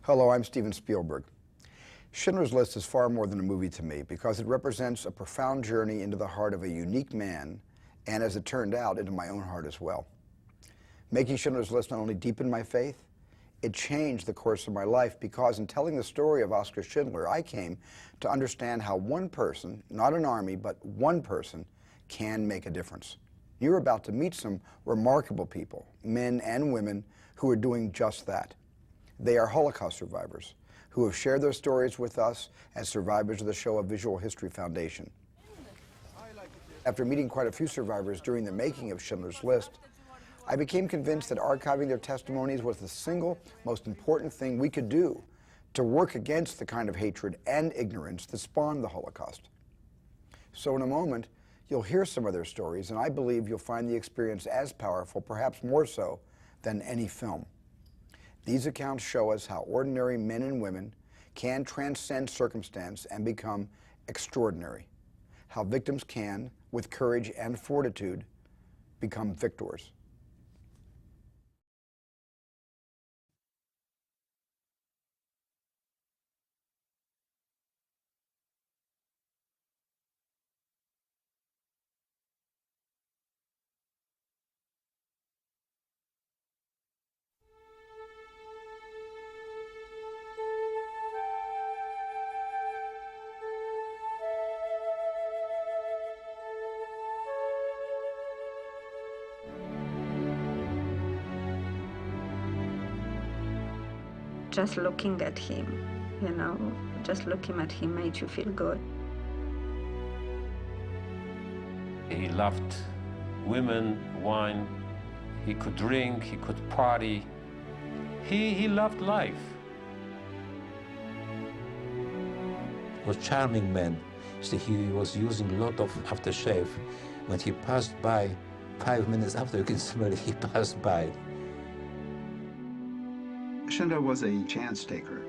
Hello, I'm Steven Spielberg. Schindler's List is far more than a movie to me because it represents a profound journey into the heart of a unique man and, as it turned out, into my own heart as well. Making Schindler's List not only deepened my faith, it changed the course of my life because in telling the story of Oskar Schindler, I came to understand how one person, not an army, but one person, can make a difference. You're about to meet some remarkable people, men and women, who are doing just that. They are Holocaust survivors who have shared their stories with us as survivors of the Shoah Visual History Foundation. After meeting quite a few survivors during the making of Schindler's List, I became convinced that archiving their testimonies was the single most important thing we could do to work against the kind of hatred and ignorance that spawned the Holocaust. So in a moment, you'll hear some of their stories, and I believe you'll find the experience as powerful, perhaps more so, than any film. These accounts show us how ordinary men and women can transcend circumstance and become extraordinary. How victims can, with courage and fortitude, become victors. Just looking at him, just looking at him made you feel good. He loved women, wine. He could drink, he could party. He loved life. He was a charming man. See, he was using a lot of aftershave. When he passed by, 5 minutes after, you can smell it, he passed by. Schindler was a chance taker.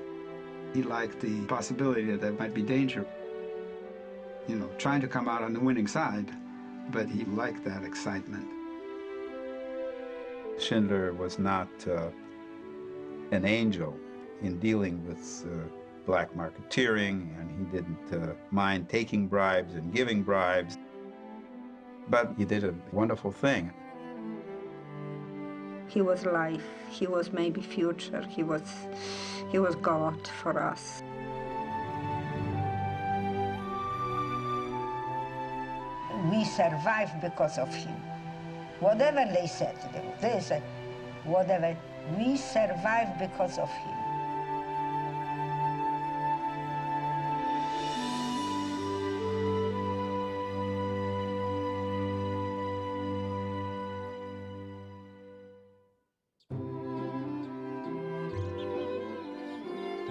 He liked the possibility that there might be danger. Trying to come out on the winning side, but he liked that excitement. Schindler was not an angel in dealing with black marketeering, and he didn't mind taking bribes and giving bribes. But he did a wonderful thing. He was life, he was maybe future, he was God for us. We survived because of him. Whatever they said, whatever, we survived because of him.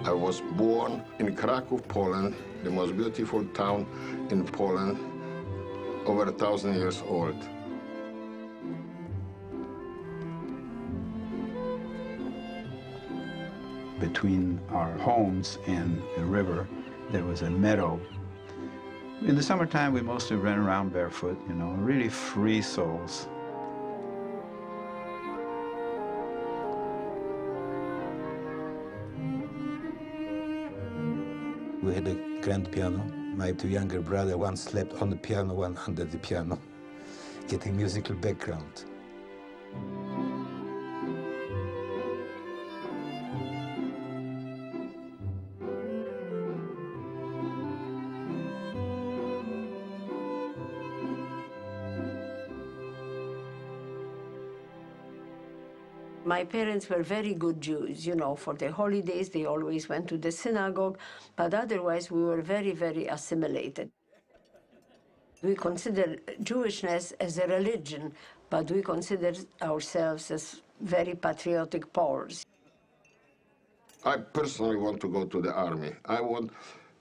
I was born in Krakow, Poland, the most beautiful town in Poland, over 1,000 years old. Between our homes and the river, there was a meadow. In the summertime, we mostly ran around barefoot, really free souls. We had a grand piano. My 2 younger brothers, one slept on the piano, one under the piano, getting musical background. My parents were very good Jews, for the holidays they always went to the synagogue, but otherwise we were very, very assimilated. We consider Jewishness as a religion, but we consider ourselves as very patriotic Poles. I personally want to go to the army. I want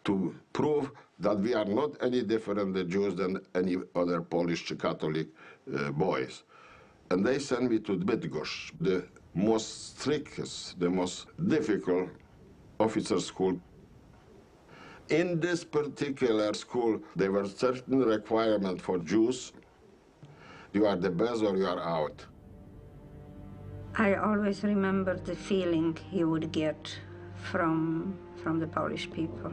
to prove that we are not any different, the Jews, than any other Polish Catholic boys. And they sent me to Bydgoszcz, the most strictest, the most difficult officer school. In this particular school, there were certain requirements for Jews. You are the best or you are out. I always remember the feeling he would get from the Polish people.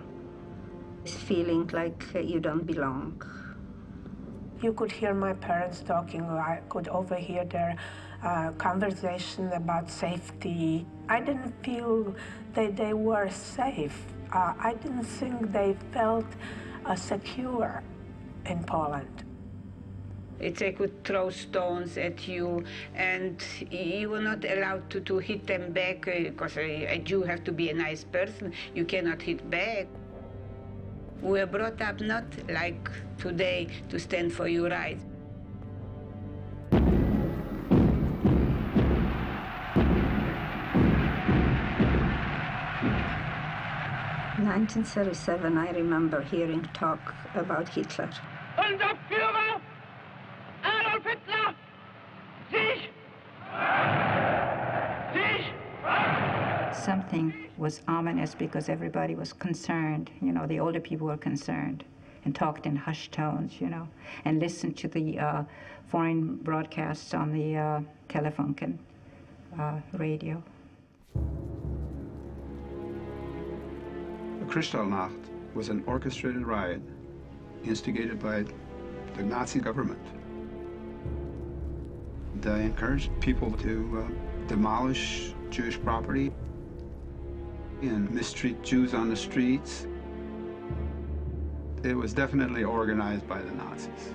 It's feeling like you don't belong. You could hear my parents talking, or I could overhear their conversation about safety. I didn't feel that they were safe. I didn't think they felt secure in Poland. They could throw stones at you, and you were not allowed to hit them back, because a Jew has to be a nice person. You cannot hit back. We were brought up not like today to stand for your rights. In 1937, I remember hearing talk about Hitler. Unser Führer, Adolf Hitler, sich! Sich! Something was ominous because everybody was concerned. You know, the older people were concerned and talked in hushed tones, you know, and listened to the foreign broadcasts on the telefunken radio. The Kristallnacht was an orchestrated riot instigated by the Nazi government. They encouraged people to demolish Jewish property and mistreat Jews on the streets. It was definitely organized by the Nazis.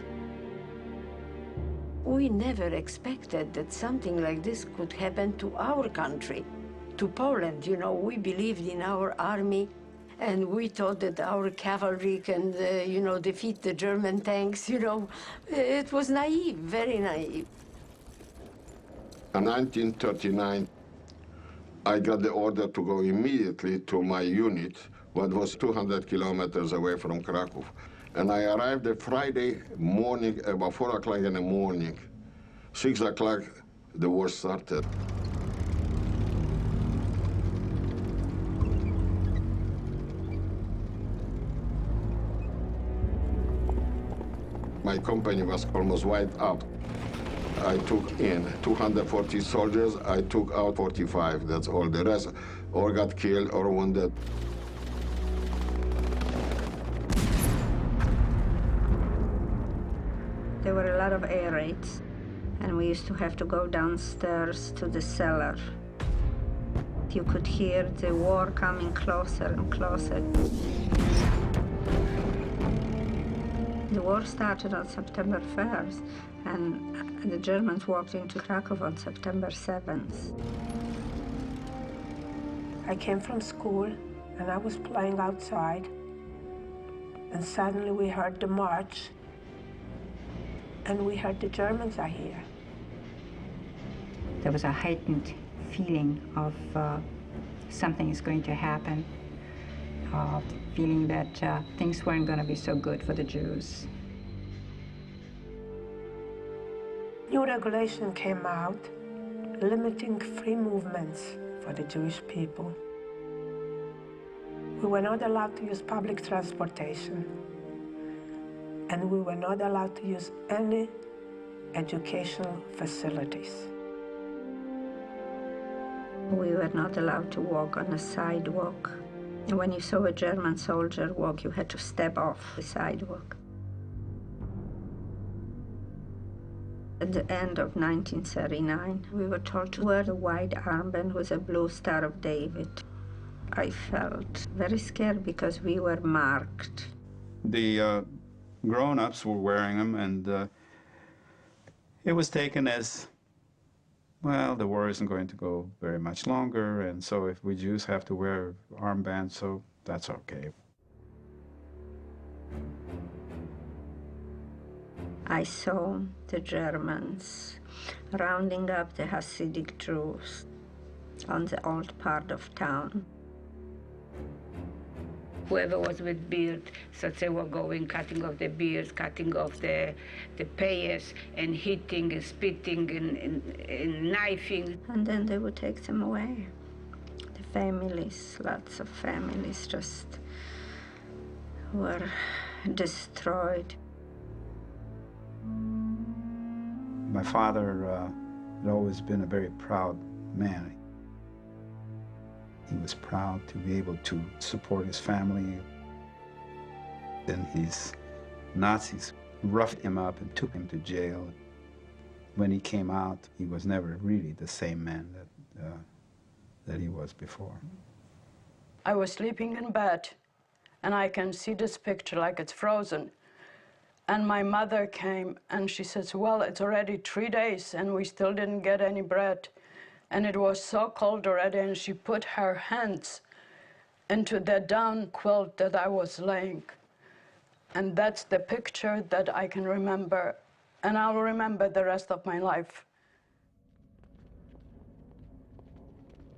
We never expected that something like this could happen to our country, to Poland. You know, we believed in our army, and we thought that our cavalry can, you know, defeat the German tanks. You know, it was naive, very naive. In 1939, I got the order to go immediately to my unit, what was 200 kilometers away from Krakow. And I arrived the Friday morning, about 4 o'clock in the morning. 6 o'clock, the war started. My company was almost wiped out. I took in 240 soldiers, I took out 45, that's all. The rest or got killed or wounded. There were a lot of air raids, and we used to have to go downstairs to the cellar. You could hear the war coming closer and closer. The war started on September 1st, and the Germans walked into Krakow on September 7th. I came from school, and I was playing outside, and suddenly we heard the march, and we heard the Germans are here. There was a heightened feeling of something is going to happen, feeling that things weren't going to be so good for the Jews. New regulation came out limiting free movements for the Jewish people. We were not allowed to use public transportation, and we were not allowed to use any educational facilities. We were not allowed to walk on a sidewalk. And when you saw a German soldier walk, you had to step off the sidewalk. At the end of 1939, we were told to wear a white armband with a blue Star of David. I felt very scared because we were marked. The grown-ups were wearing them, and it was taken as, well, the war isn't going to go very much longer, and so if we Jews have to wear armbands, so that's okay. I saw the Germans rounding up the Hasidic Jews on the old part of town. Whoever was with beard, so they were going, cutting off the beards, cutting off the payas, and hitting and spitting and knifing. And then they would take them away. The families, lots of families just were destroyed. My father had always been a very proud man. He was proud to be able to support his family. Then his Nazis roughed him up and took him to jail. When he came out, he was never really the same man that he was before. I was sleeping in bed, and I can see this picture like it's frozen. And my mother came, and she says, well, it's already 3 days, and we still didn't get any bread. And it was so cold already, and she put her hands into the down quilt that I was laying. And that's the picture that I can remember, and I'll remember the rest of my life.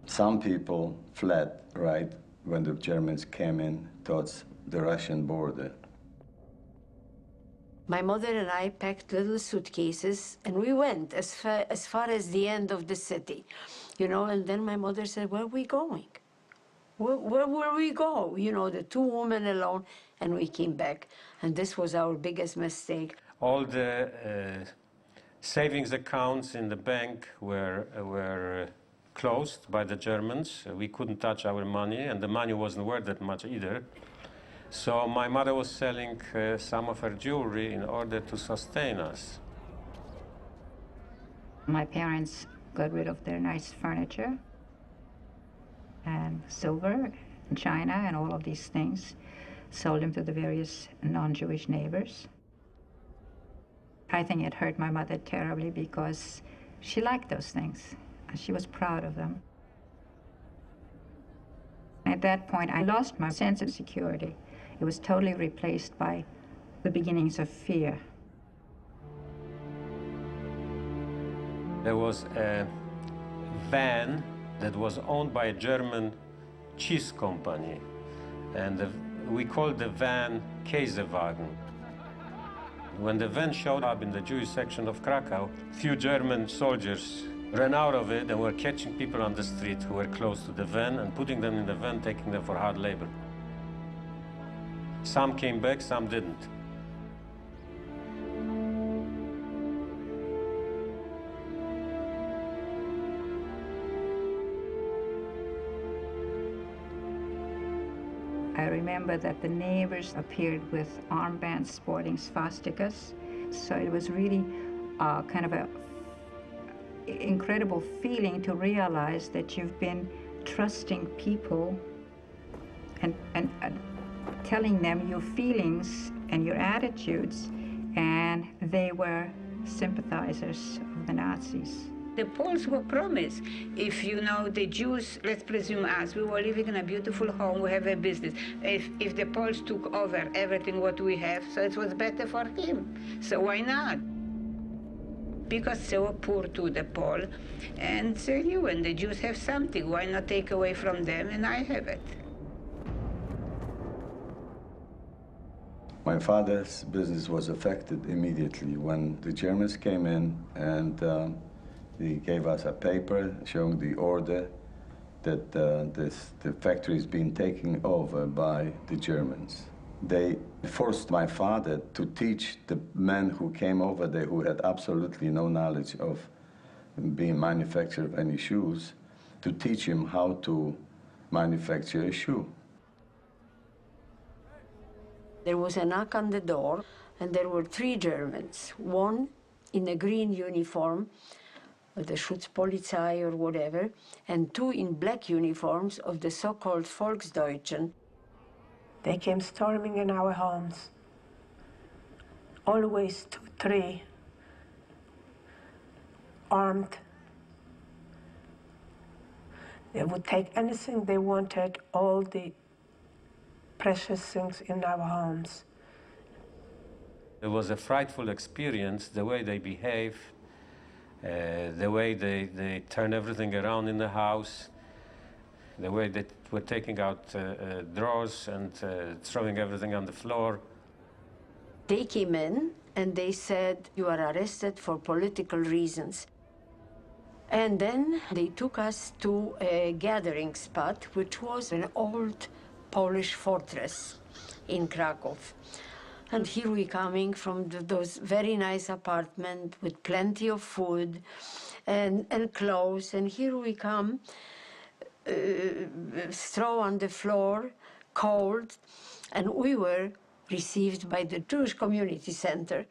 Some people fled, right, when the Germans came in towards the Russian border. My mother and I packed little suitcases, and we went as far as the end of the city, you know, and then my mother said, where are we going? Where will we go? You know, the two women alone, and we came back. And this was our biggest mistake. All the savings accounts in the bank were closed by the Germans. We couldn't touch our money, and the money wasn't worth that much either. So my mother was selling some of her jewelry in order to sustain us. My parents got rid of their nice furniture and silver and china and all of these things, sold them to the various non-Jewish neighbors. I think it hurt my mother terribly because she liked those things. She was proud of them. At that point, I lost my sense of security. It was totally replaced by the beginnings of fear. There was a van that was owned by a German cheese company, and we called the van Käsewagen. When the van showed up in the Jewish section of Krakow, few German soldiers ran out of it and were catching people on the street who were close to the van and putting them in the van, taking them for hard labor. Some came back, some didn't. I remember that the neighbors appeared with armbands sporting swastikas. So it was really kind of an incredible feeling to realize that you've been trusting people and telling them your feelings and your attitudes, and they were sympathizers of the Nazis. The Poles were promised, if you know the Jews, let's presume us, we were living in a beautiful home, we have a business. If the Poles took over everything what we have, so it was better for him. So why not? Because they were poor to the Pole, and they knew when the Jews have something, why not take away from them and I have it? My father's business was affected immediately when the Germans came in, and they gave us a paper showing the order that the factory is being taken over by the Germans. They forced my father to teach the men who came over there, who had absolutely no knowledge of being manufacturer of any shoes, to teach him how to manufacture a shoe. There was a knock on the door, and there were 3 Germans, one in a green uniform, the Schutzpolizei or whatever, and 2 in black uniforms of the so-called Volksdeutschen. They came storming in our homes. Always 2, 3, armed. They would take anything they wanted, all the precious things in our homes. It was a frightful experience, the way they behave, the way they turn everything around in the house, the way they were taking out drawers and throwing everything on the floor. They came in and they said, you are arrested for political reasons. And then they took us to a gathering spot, which was an old Polish fortress in Krakow. And here we coming from those very nice apartments with plenty of food and clothes. And here we come straw on the floor, cold, and we were received by the Jewish Community Center.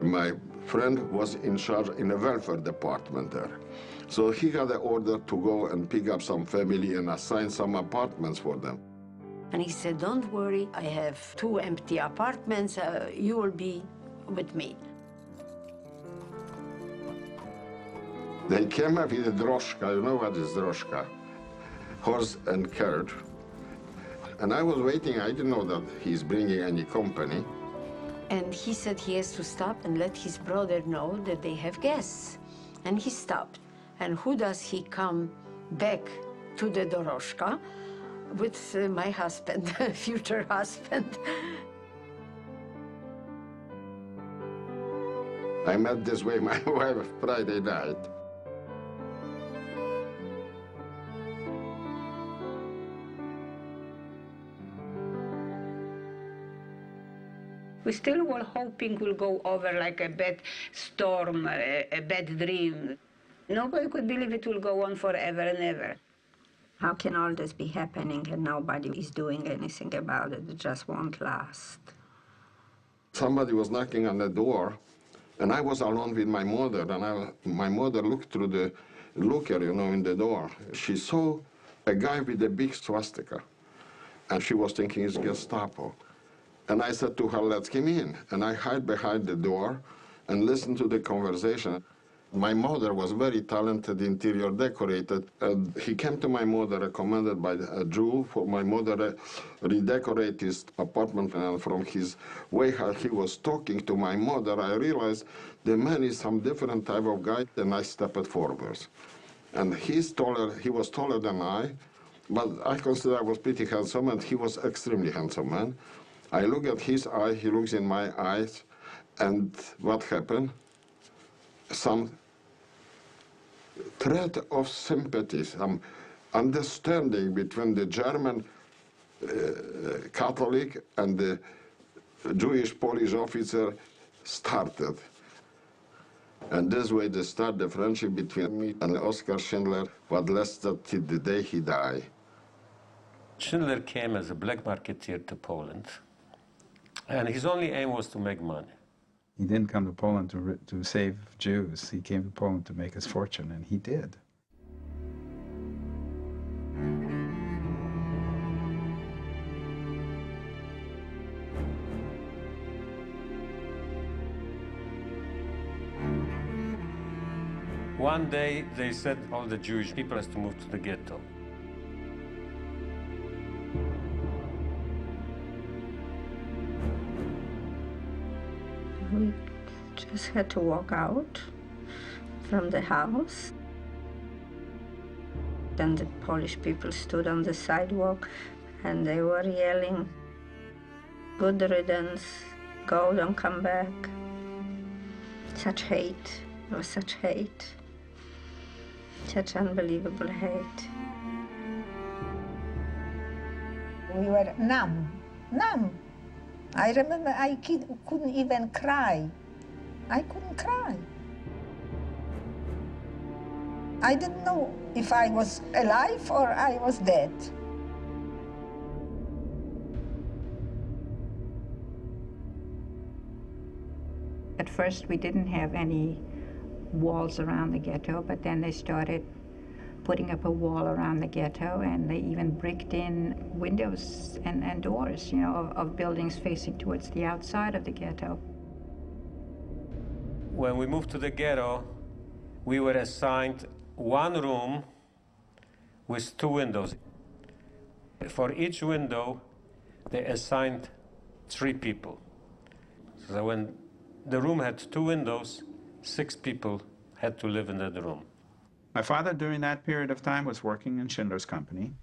My friend was in charge in a welfare department there. So he had the order to go and pick up some family and assign some apartments for them. And he said, don't worry, I have 2 empty apartments, you will be with me. They came up with a droshka, you know what is droshka? Horse and carriage. And I was waiting, I didn't know that he's bringing any company. And he said he has to stop and let his brother know that they have guests. And he stopped. And who does he come back to the doroshka? With my husband, future husband. I met this way my wife Friday night. We still were hoping we'll go over like a bad storm, a bad dream. Nobody could believe it will go on forever and ever. How can all this be happening and nobody is doing anything about it? It just won't last. Somebody was knocking on the door, and I was alone with my mother, and my mother looked through the looker, you know, in the door. She saw a guy with a big swastika, and she was thinking it's Gestapo. And I said to her, let's come in. And I hid behind the door and listened to the conversation. My mother was very talented interior decorator. He came to my mother recommended by a Jew for my mother redecorate his apartment. And from his way how he was talking to my mother, I realized the man is some different type of guy, and I stepped forward. And he's taller, he was taller than I, but I consider I was pretty handsome, and he was extremely handsome man. I look at his eye, he looks in my eyes, and what happened? Some thread of sympathy, some understanding between the German Catholic and the Jewish Polish officer started. And this way they start the friendship between me and Oskar Schindler, what lasted till the day he died. Schindler came as a black marketeer to Poland, and his only aim was to make money. He didn't come to Poland to save Jews. He came to Poland to make his fortune, and he did. One day they said all the Jewish people has to move to the ghetto. We just had to walk out from the house. Then the Polish people stood on the sidewalk and they were yelling, "Good riddance, go, don't come back." Such hate, there was such hate, such unbelievable hate. We were numb. I remember I couldn't even cry. I couldn't cry. I didn't know if I was alive or I was dead. At first, we didn't have any walls around the ghetto, but then they started putting up a wall around the ghetto, and they even bricked in windows and doors, you know, of buildings facing towards the outside of the ghetto. When we moved to the ghetto, we were assigned one room with 2 windows. For each window, they assigned 3 people. So when the room had 2 windows, 6 people had to live in that room. My father, during that period of time, was working in Schindler's company.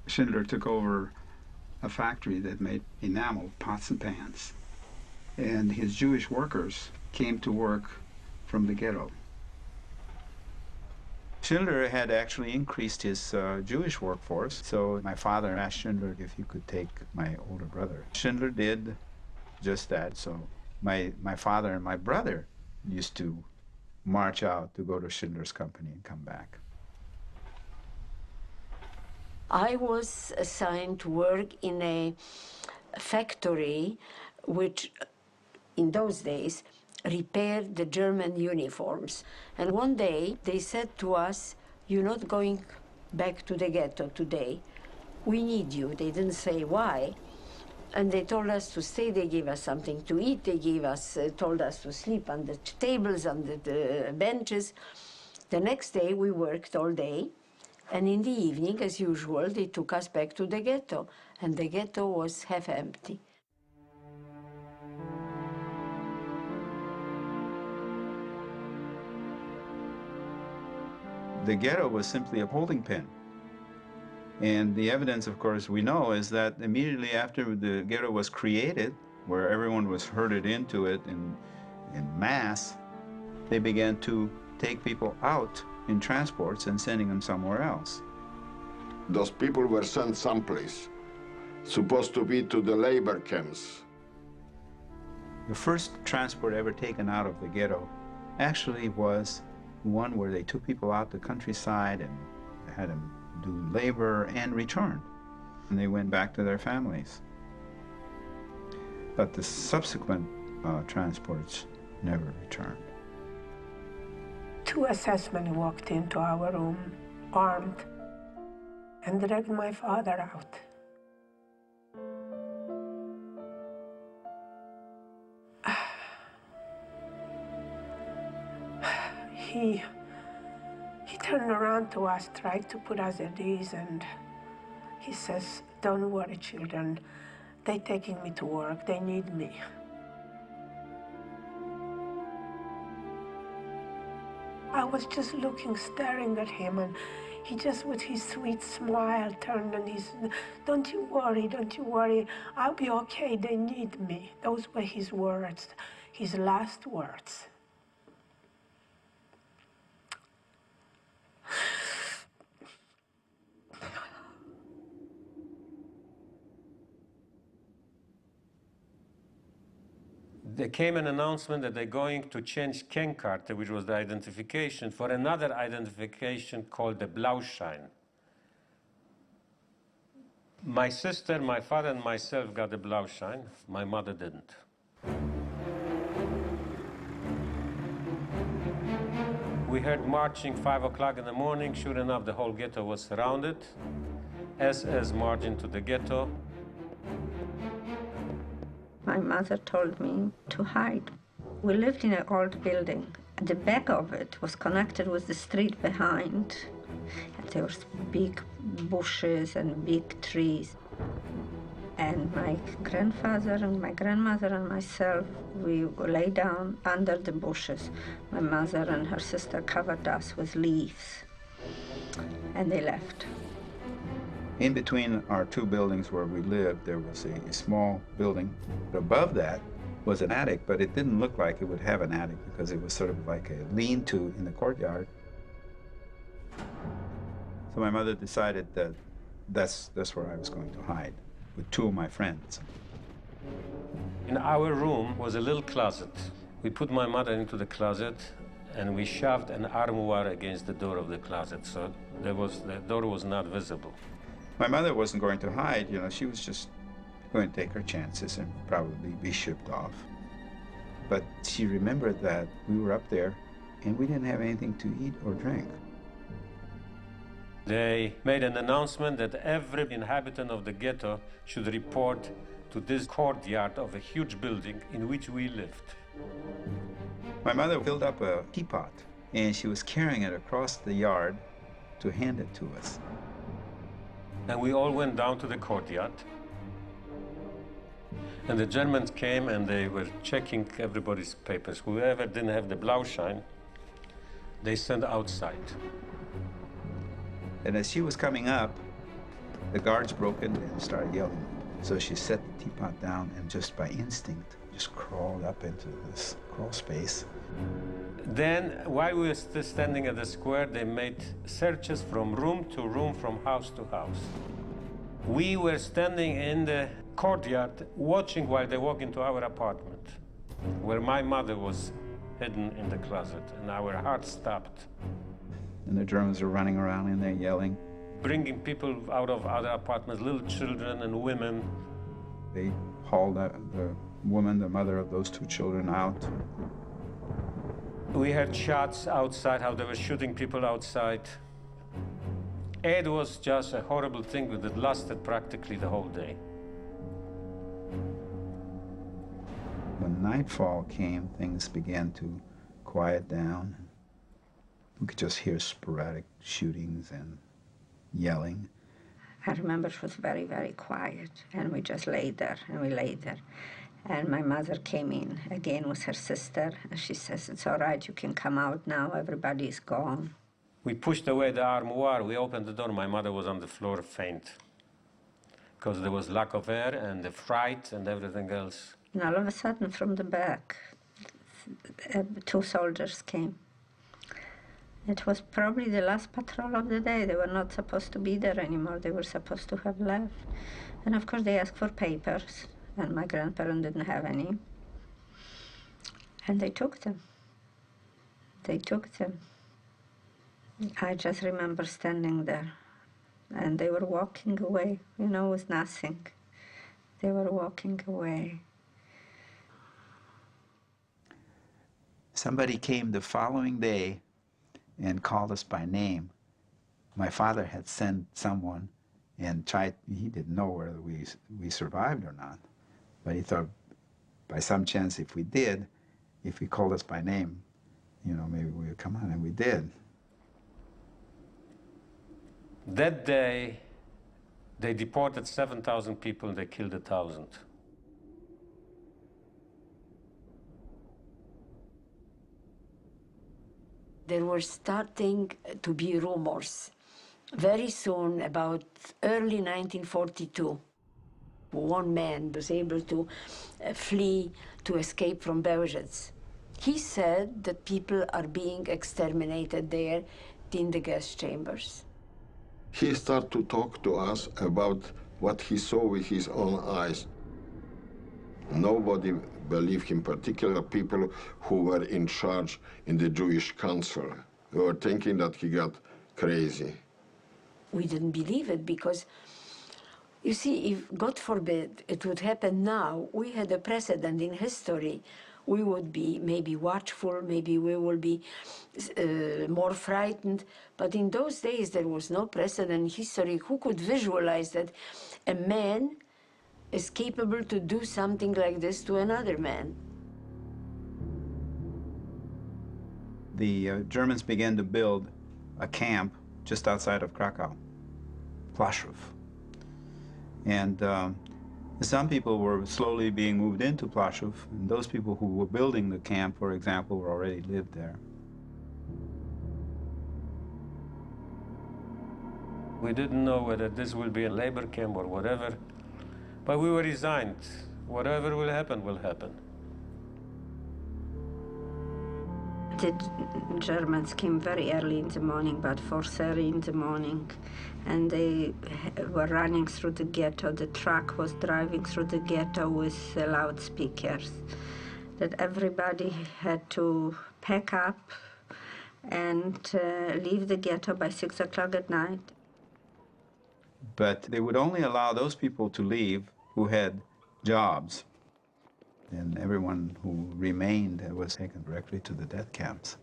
Schindler took over a factory that made enamel pots and pans. And his Jewish workers came to work from the ghetto. Schindler had actually increased his Jewish workforce, so my father asked Schindler if he could take my older brother. Schindler did just that, so my father and my brother used to march out to go to Schindler's company and come back. I was assigned to work in a factory which, in those days, repaired the German uniforms. And one day they said to us, "You're not going back to the ghetto today. We need you." They didn't say why. And they told us to stay. They gave us something to eat. They told us to sleep on the tables, on the benches. The next day we worked all day. And in the evening, as usual, they took us back to the ghetto. And the ghetto was half empty. The ghetto was simply a holding pen. And the evidence, of course, we know is that immediately after the ghetto was created, where everyone was herded into it in mass, they began to take people out in transports and sending them somewhere else. Those people were sent someplace, supposed to be to the labor camps. The first transport ever taken out of the ghetto actually was one where they took people out the countryside and had them do labor and return. And they went back to their families. But the subsequent transports never returned. 2 assessmen walked into our room, armed, and dragged my father out. He turned around to us, tried to put us at ease, and he says, "Don't worry, children. They're taking me to work. They need me." I was just looking, staring at him, and he just, with his sweet smile, turned and he said, don't you worry, I'll be okay, they need me." Those were his words, his last words. There came an announcement that they're going to change Kennzeichen, which was the identification, for another identification called the Blauschein. My sister, my father, and myself got the Blauschein. My mother didn't. We heard marching 5 o'clock in the morning. Sure enough, the whole ghetto was surrounded. SS marched into the ghetto. My mother told me to hide. We lived in an old building. The back of it was connected with the street behind. And there was big bushes and big trees. And my grandfather and my grandmother and myself, we lay down under the bushes. My mother and her sister covered us with leaves. And they left. In between our 2 buildings where we lived, there was a small building. Above that was an attic, but it didn't look like it would have an attic because it was sort of like a lean-to in the courtyard. So my mother decided that that's where I was going to hide, with 2 of my friends. In our room was a little closet. We put my mother into the closet, and we shoved an armoire against the door of the closet, so the door was not visible. My mother wasn't going to hide, she was just going to take her chances and probably be shipped off. But she remembered that we were up there and we didn't have anything to eat or drink. They made an announcement that every inhabitant of the ghetto should report to this courtyard of a huge building in which we lived. My mother filled up a teapot and she was carrying it across the yard to hand it to us. And we all went down to the courtyard. And the Germans came and they were checking everybody's papers. Whoever didn't have the Blauschein, they sent outside. And as she was coming up, the guards broke in and started yelling. So she set the teapot down and just by instinct, just crawled up into this crawl space. Then, while we were still standing at the square, they made searches from room to room, from house to house. We were standing in the courtyard watching while they walked into our apartment, where my mother was hidden in the closet, and our hearts stopped. And the Germans are running around and they're yelling. Bringing people out of other apartments, little children and women. They hauled the woman, the mother of those two children, out. We heard shots outside, how they were shooting people outside. It was just a horrible thing that lasted practically the whole day. When nightfall came, things began to quiet down. We could just hear sporadic shootings and yelling. I remember it was very, very quiet, and we just lay there, and we lay there. And my mother came in again with her sister, and she says, "It's all right, you can come out now, everybody's gone." We pushed away the armoire, we opened the door, my mother was on the floor faint. Because there was lack of air and the fright and everything else. And all of a sudden, from the back, two soldiers came. It was probably the last patrol of the day. They were not supposed to be there anymore. They were supposed to have left. And of course, they asked for papers, and my grandparents didn't have any. And they took them. They took them. I just remember standing there, and they were walking away, you know, with nothing. They were walking away. Somebody came the following day and called us by name. My father had sent someone and tried, he didn't know whether we survived or not, but he thought by some chance if we did, if he called us by name, you know, maybe we would come on, and we did. That day, they deported 7,000 people and they killed 1,000. There were starting to be rumors very soon, about early 1942. One man was able to flee to escape from Vozes. He said that people are being exterminated there in the gas chambers. He started to talk to us about what he saw with his own eyes. Nobody believed him, particularly people who were in charge in the Jewish Council. They were thinking that he got crazy. We didn't believe it because, you see, if, God forbid, it would happen now, we had a precedent in history. We would be maybe watchful, maybe we will be more frightened. But in those days, there was no precedent in history. Who could visualize that a man is capable to do something like this to another man? The Germans began to build a camp just outside of Krakow, Plaszów. And some people were slowly being moved into Plaszów, and those people who were building the camp, for example, were already lived there. We didn't know whether this will be a labor camp or whatever, but we were resigned. Whatever will happen, will happen. The Germans came very early in the morning, about 4:30 in the morning, and they were running through the ghetto. The truck was driving through the ghetto with loudspeakers, that everybody had to pack up and leave the ghetto by 6 o'clock at night. But they would only allow those people to leave who had jobs. And everyone who remained was taken directly to the death camps.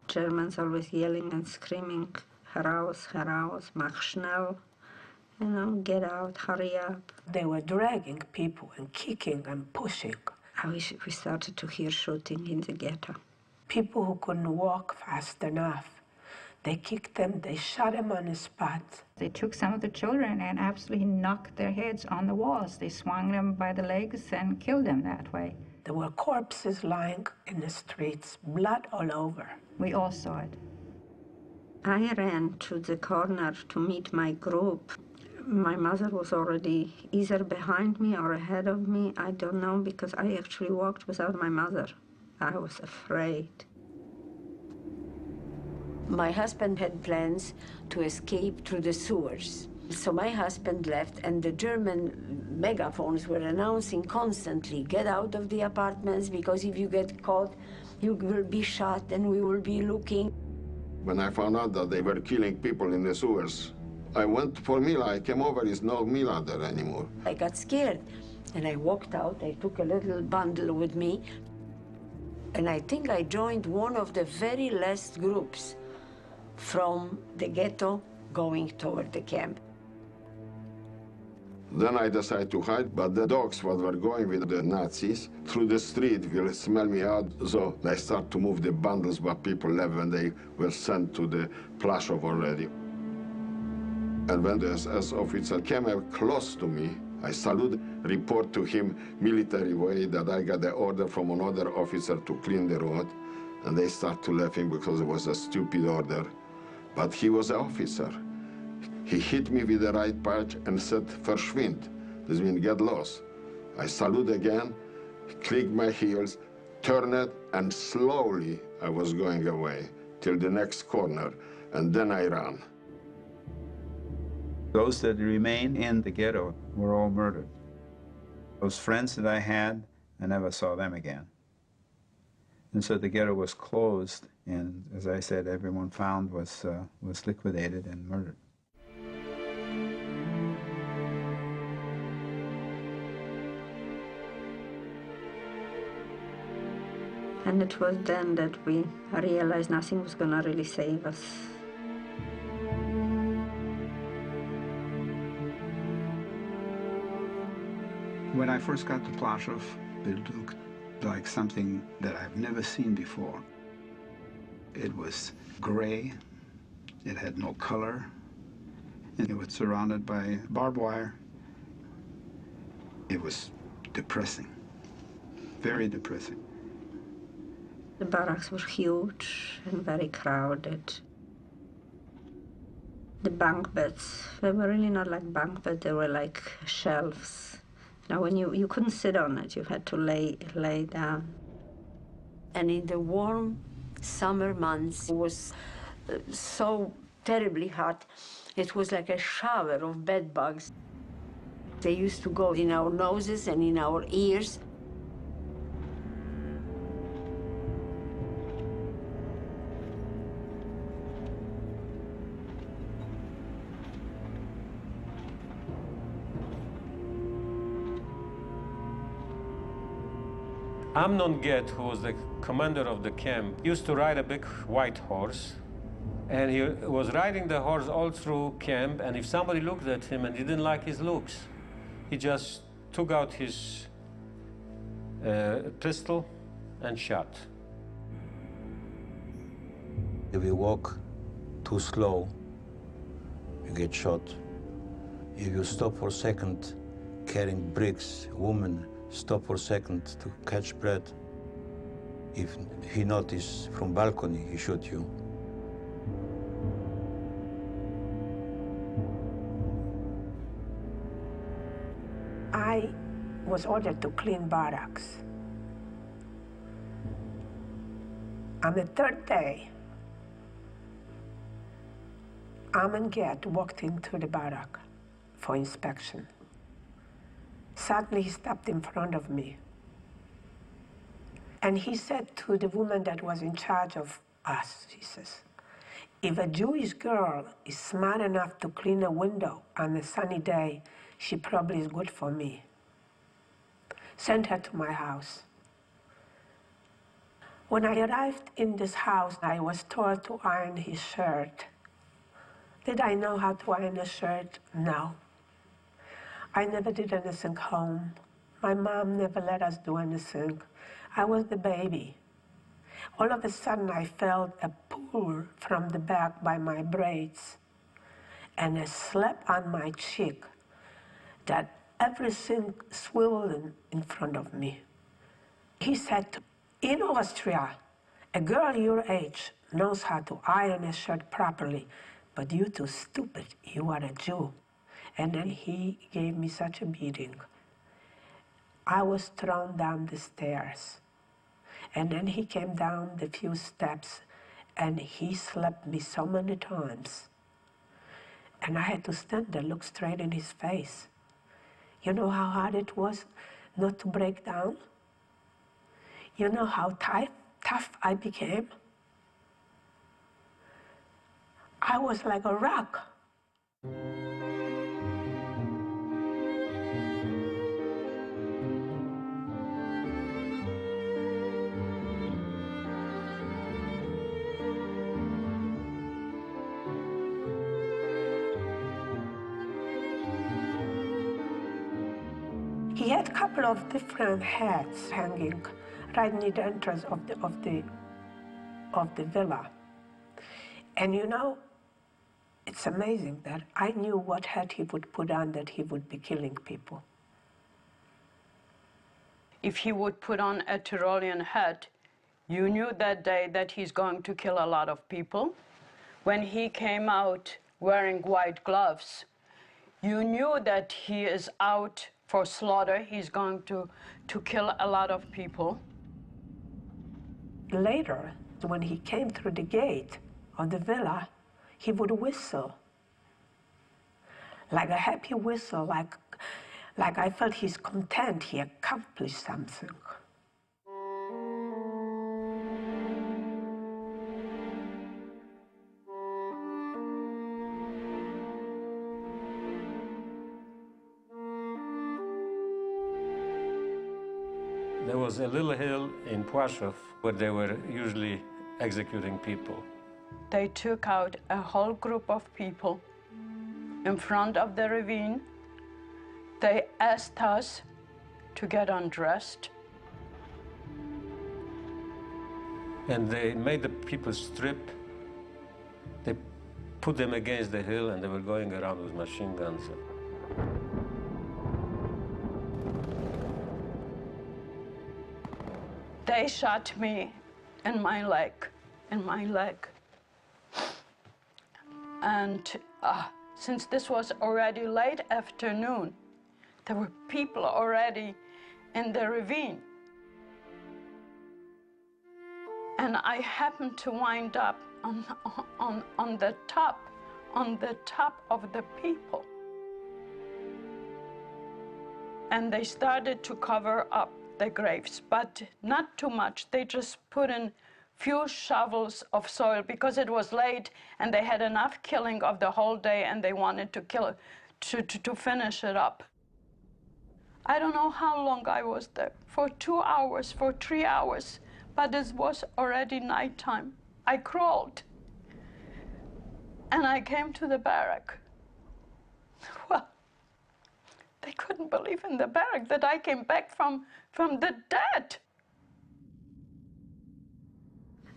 Germans always yelling and screaming, heraus, heraus, mach schnell, you know, get out, hurry up. They were dragging people and kicking and pushing. We started to hear shooting in the ghetto. People who couldn't walk fast enough, they kicked them, they shot them on the spot. They took some of the children and absolutely knocked their heads on the walls. They swung them by the legs and killed them that way. There were corpses lying in the streets, blood all over. We all saw it. I ran to the corner to meet my group. My mother was already either behind me or ahead of me. I don't know, because I actually walked without my mother. I was afraid. My husband had plans to escape through the sewers. So my husband left, and the German megaphones were announcing constantly, get out of the apartments, because if you get caught, you will be shot and we will be looking. When I found out that they were killing people in the sewers, I went for Mila. I came over, there's no Mila there anymore. I got scared, and I walked out. I took a little bundle with me, and I think I joined one of the very last groups from the ghetto going toward the camp. Then I decided to hide, but the dogs what were going with the Nazis through the street will smell me out, so they start to move the bundles what people left when they were sent to the Plaszow already. And when the SS officer came up close to me, I saluted, report to him military way that I got the order from another officer to clean the road, and they start to laughing because it was a stupid order. But he was an officer. He hit me with the right patch and said, verschwind. This means get lost. I salute again, clicked my heels, turned it, and slowly I was going away till the next corner, and then I ran. Those that remained in the ghetto were all murdered. Those friends that I had, I never saw them again. And so the ghetto was closed, and as I said, everyone found was liquidated and murdered. And it was then that we realized nothing was going to really save us. When I first got to Plaszow, it looked like something that I've never seen before. It was gray, it had no color, and it was surrounded by barbed wire. It was depressing, very depressing. The barracks were huge and very crowded. The bunk beds, they were really not like bunk beds, they were like shelves. Now, when you couldn't sit on it, you had to lay down. And in the warm summer months, it was so terribly hot. It was like a shower of bed bugs. They used to go in our noses and in our ears. Amnon Get, who was the commander of the camp, used to ride a big white horse. And he was riding the horse all through camp, and if somebody looked at him and didn't like his looks, he just took out his pistol and shot. If you walk too slow, you get shot. If you stop for a second carrying bricks, women stop for a second to catch breath. If he notices from balcony, he shoot you. I was ordered to clean barracks. On the third day, Amnon Get walked into the barrack for inspection. Suddenly, he stopped in front of me. And he said to the woman that was in charge of us, he says, if a Jewish girl is smart enough to clean a window on a sunny day, she probably is good for me. Send her to my house. When I arrived in this house, I was told to iron his shirt. Did I know how to iron a shirt? No. I never did anything home. My mom never let us do anything. I was the baby. All of a sudden, I felt a pull from the back by my braids and a slap on my cheek that everything swollen in front of me. He said, in Austria, a girl your age knows how to iron a shirt properly, but you're too stupid, you are a Jew. And then he gave me such a beating. I was thrown down the stairs. And then he came down the few steps and he slapped me so many times. And I had to stand there, look straight in his face. You know how hard it was not to break down? You know how tough I became? I was like a rock. He had a couple of different hats hanging right near the entrance of the villa. And you know, it's amazing that I knew what hat he would put on that he would be killing people. If he would put on a Tyrolean hat, you knew that day that he's going to kill a lot of people. When he came out wearing white gloves, you knew that he is out for slaughter. He's going to kill a lot of people. Later, when he came through the gate of the villa, he would whistle. Like a happy whistle, like I felt he's content, he accomplished something. There was a little hill in Płaszów where they were usually executing people. They took out a whole group of people in front of the ravine. They asked us to get undressed. And they made the people strip. They put them against the hill and they were going around with machine guns. They shot me in my leg, And since this was already late afternoon, there were people already in the ravine. And I happened to wind up on the top of the people. And they started to cover up the graves, but not too much. They just put in few shovels of soil because it was late and they had enough killing of the whole day and they wanted to kill it, to finish it up. I don't know how long I was there, for 2 hours, for 3 hours, but it was already nighttime. I crawled and I came to the barrack. Well, they couldn't believe in the barrack that I came back from the dead.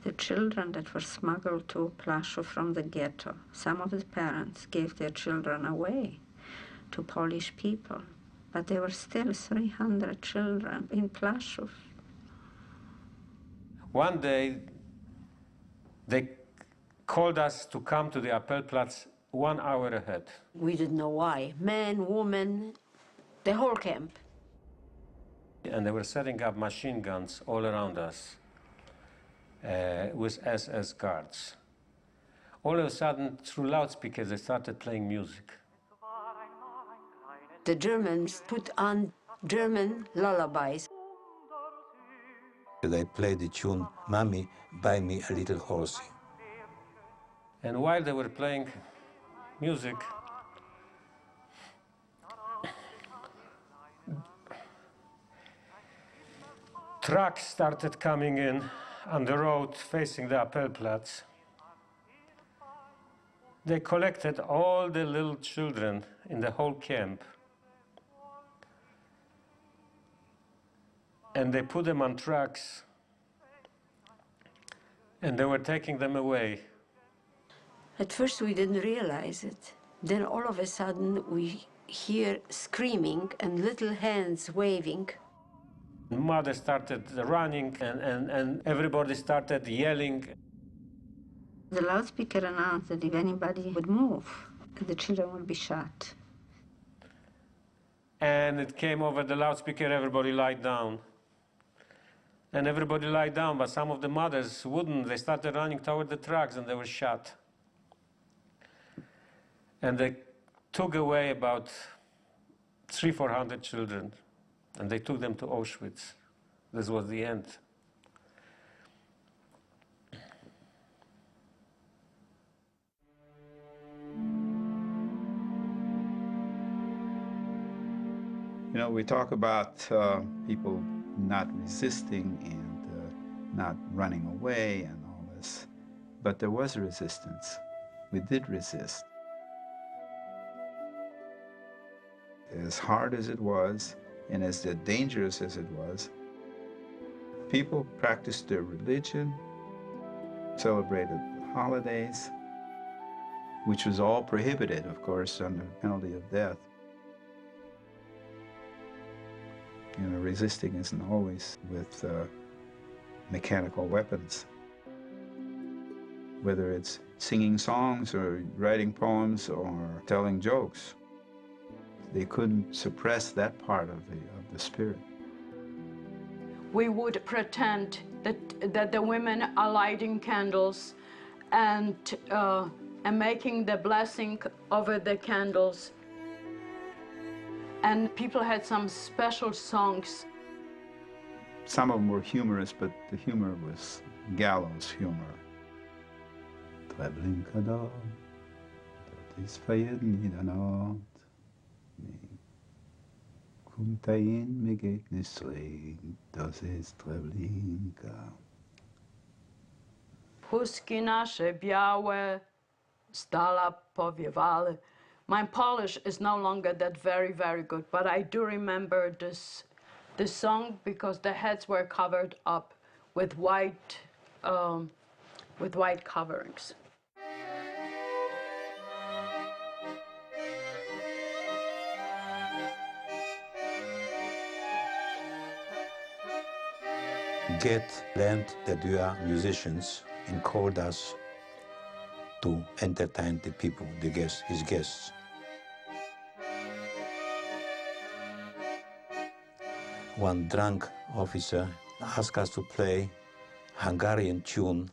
The children that were smuggled to Płaszów from the ghetto, some of the parents gave their children away to Polish people, but there were still 300 children in Płaszów. One day, they called us to come to the Appellplatz 1 hour ahead. We didn't know why. Men, women, the whole camp. And they were setting up machine guns all around us with SS guards. All of a sudden, through loudspeakers, they started playing music. The Germans put on German lullabies. They played the tune, "Mommy, buy me a little horsey." And while they were playing music, trucks started coming in on the road facing the Appellplatz. They collected all the little children in the whole camp and they put them on trucks and they were taking them away. At first we didn't realize it. Then all of a sudden we hear screaming and little hands waving. Mother started running and everybody started yelling. The loudspeaker announced that if anybody would move, the children would be shot. And it came over the loudspeaker, everybody lied down. And everybody lied down, but some of the mothers wouldn't. They started running toward the trucks and they were shot. And they took away about 300-400 children, and they took them to Auschwitz. This was the end. You know, we talk about people not resisting and not running away and all this, but there was resistance. We did resist. As hard as it was, and as dangerous as it was, people practiced their religion, celebrated holidays, which was all prohibited, of course, under penalty of death. You know, resisting isn't always with mechanical weapons. Whether it's singing songs or writing poems or telling jokes, they couldn't suppress that part of the spirit. We would pretend that the women are lighting candles and making the blessing over the candles. And people had some special songs. Some of them were humorous, but the humor was gallows humor. Treblinka dat is feierliedanaat. Komt hij in, me geht niet slecht, dat is Treblinka. Puski nasze białe, stala powiewały. My Polish is no longer that very, very good, but I do remember this song because the heads were covered up with white coverings. Get learned that we are musicians and called us to entertain the people, the guests, his guests. One drunk officer asked us to play Hungarian tune,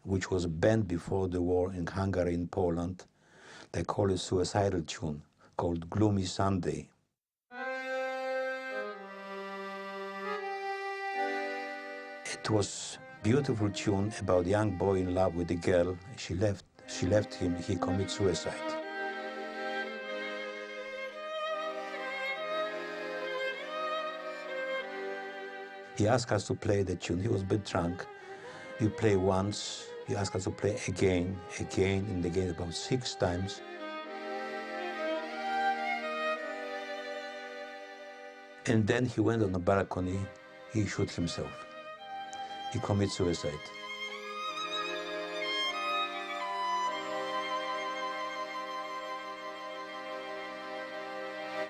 which was banned before the war in Hungary and Poland. They call it suicidal tune, called Gloomy Sunday. It was a beautiful tune about a young boy in love with a girl. She left him, he committed suicide. He asked us to play the tune. He was a bit drunk. We play once. He asked us to play again, and again, about 6 times. And then he went on the balcony. He shot himself. He committed suicide.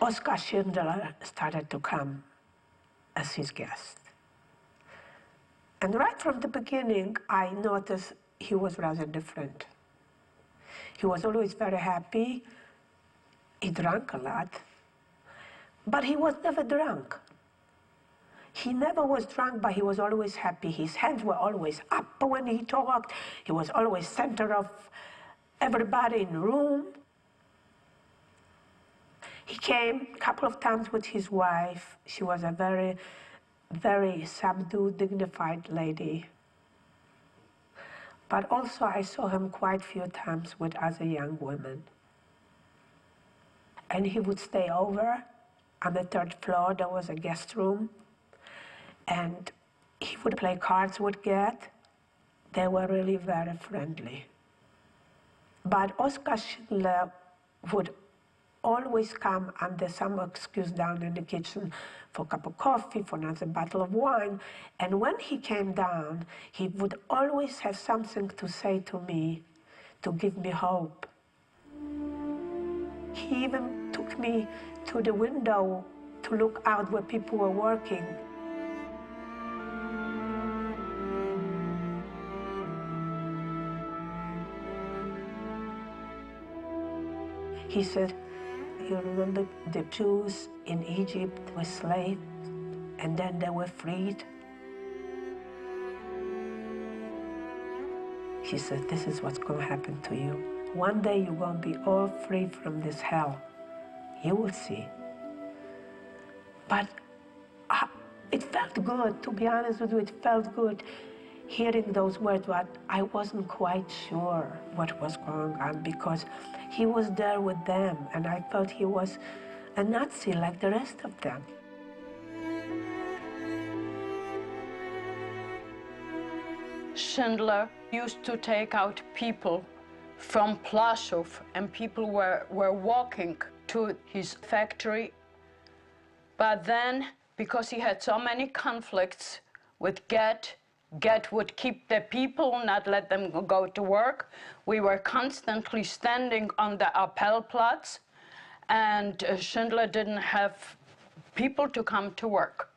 Oskar Schindler started to come as his guest. And right from the beginning, I noticed he was rather different. He was always very happy. He drank a lot, but he was never drunk. He never was drunk, but he was always happy. His hands were always up when he talked. He was always center of everybody in the room. He came a couple of times with his wife. She was a very, very subdued, dignified lady. But also I saw him quite a few times with other young women. And he would stay over. On the 3rd floor, there was a guest room. And he would play cards with Gert. They were really very friendly. But Oskar Schindler would always come under some excuse down in the kitchen for a cup of coffee, for another bottle of wine. And when he came down, he would always have something to say to me, to give me hope. He even took me to the window to look out where people were working. He said, you remember the Jews in Egypt were slaves, and then they were freed? He said, this is what's going to happen to you. One day you're going to be all free from this hell. You will see. But it felt good, to be honest with you, it felt good hearing those words, but I wasn't quite sure what was going on because he was there with them, and I thought he was a Nazi like the rest of them. Schindler used to take out people from Plaszow, and people were walking to his factory. But then, because he had so many conflicts with Get would keep the people, not let them go to work. We were constantly standing on the Appellplatz, and Schindler didn't have people to come to work.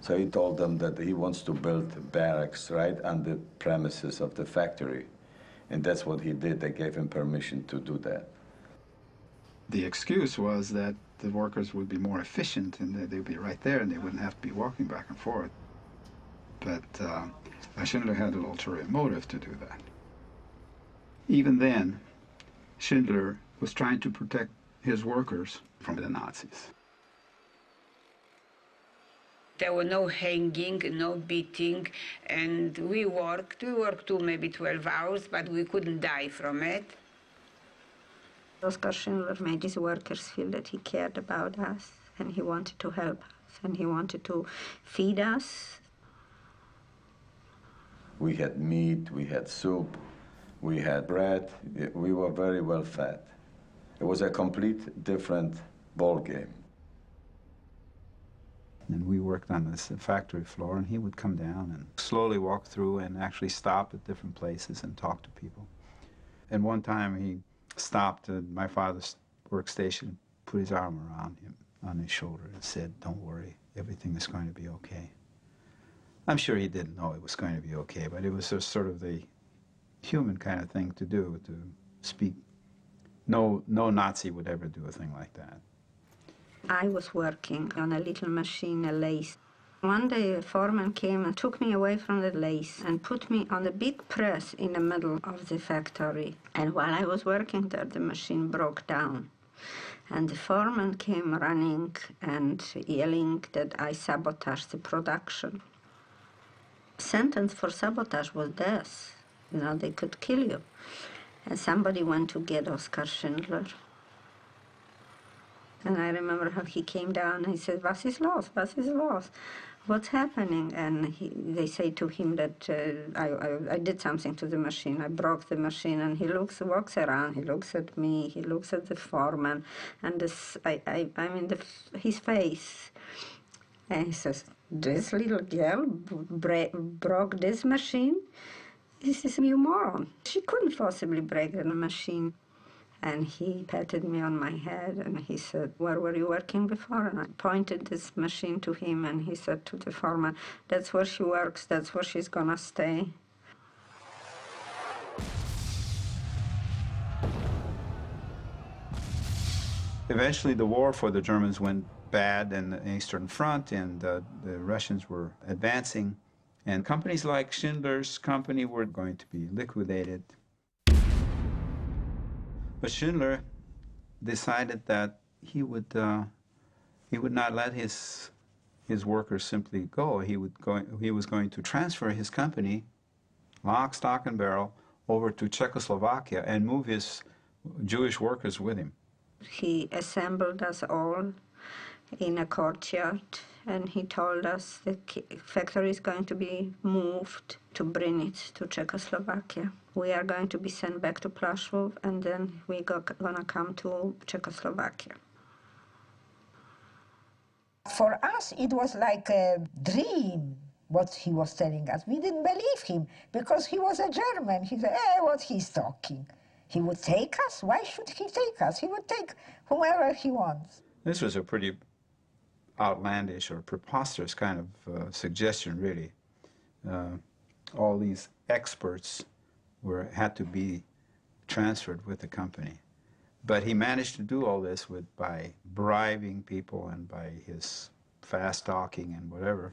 So he told them that he wants to build barracks right on the premises of the factory. And that's what he did. They gave him permission to do that. The excuse was that the workers would be more efficient and they'd be right there and they wouldn't have to be walking back and forth. But Schindler had an ulterior motive to do that. Even then, Schindler was trying to protect his workers from the Nazis. There were no hanging, no beating, and we worked to maybe 12 hours, but we couldn't die from it. Oskar Schindler made his workers feel that he cared about us, and he wanted to help us, and he wanted to feed us. We had meat, we had soup, we had bread. We were very well fed. It was a complete different ball game. And we worked on this factory floor, and he would come down and slowly walk through and actually stop at different places and talk to people. And one time he stopped at my father's workstation, put his arm around him on his shoulder and said, "Don't worry, everything is going to be okay." I'm sure he didn't know it was going to be okay, but it was just sort of the human kind of thing to do, to speak. No Nazi would ever do a thing like that. I was working on a little machine, a lathe. One day a foreman came and took me away from the lathe and put me on a big press in the middle of the factory. And while I was working there, the machine broke down. And the foreman came running and yelling that I sabotaged the production. Sentence for sabotage was death. You know, they could kill you. And somebody went to get Oskar Schindler. And I remember how he came down and he said, "Was ist los? Was ist los? What's happening?" And they say to him that I did something to the machine. I broke the machine, and he walks around, he looks at me, he looks at the foreman, and I'm in his face. And he says, "This little girl broke this machine? This is you moron. She couldn't possibly break the machine." And he patted me on my head, and he said, "Where were you working before?" And I pointed this machine to him, and he said to the foreman, "That's where she works, that's where she's gonna stay." Eventually, the war for the Germans went bad in the Eastern Front, and the Russians were advancing. And companies like Schindler's company were going to be liquidated. But Schindler decided that he would not let his workers simply go. He was going to transfer his company, lock, stock, and barrel, over to Czechoslovakia and move his Jewish workers with him. He assembled us all in a courtyard, and he told us the factory is going to be moved to bring it to Czechoslovakia. We are going to be sent back to Plaszow, and then we're gonna come to Czechoslovakia. For us, it was like a dream, what he was telling us. We didn't believe him, because he was a German. He said, what he's talking. He would take us? Why should he take us? He would take whomever he wants. This was a pretty outlandish or preposterous kind of suggestion, really. All these experts had to be transferred with the company. But he managed to do all this by bribing people and by his fast talking and whatever.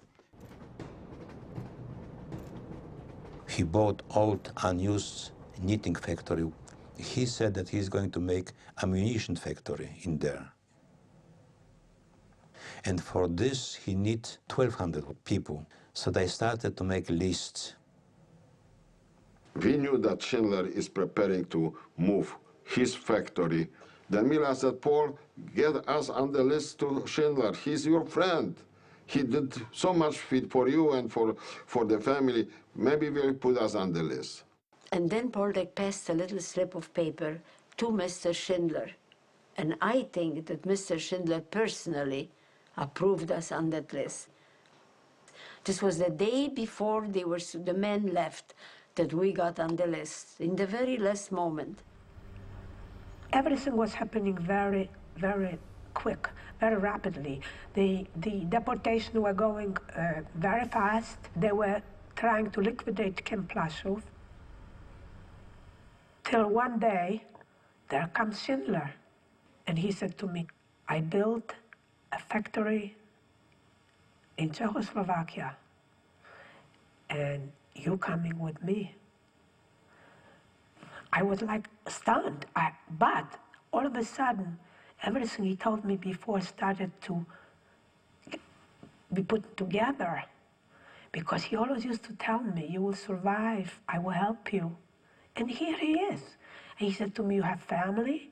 He bought old, unused knitting factory. He said that he's going to make ammunition factory in there. And for this, he needs 1,200 people. So they started to make lists. We knew that Schindler is preparing to move his factory. Then Mila said, Paul, get us on the list to Schindler. He's your friend. He did so much for you and for the family. Maybe we'll put us on the list. And then Paul passed a little slip of paper to Mr. Schindler. And I think that Mr. Schindler personally approved us on that list. This was the day before the men left that we got on the list, in the very last moment. Everything was happening very, very quick, very rapidly. The deportation were going very fast. They were trying to liquidate Camp Plaszow. Till one day, there comes Schindler. And he said to me, I built a factory in Czechoslovakia, and you coming with me. I was like stunned, but all of a sudden, everything he told me before started to be put together, because he always used to tell me, you will survive, I will help you. And here he is. And he said to me, you have family?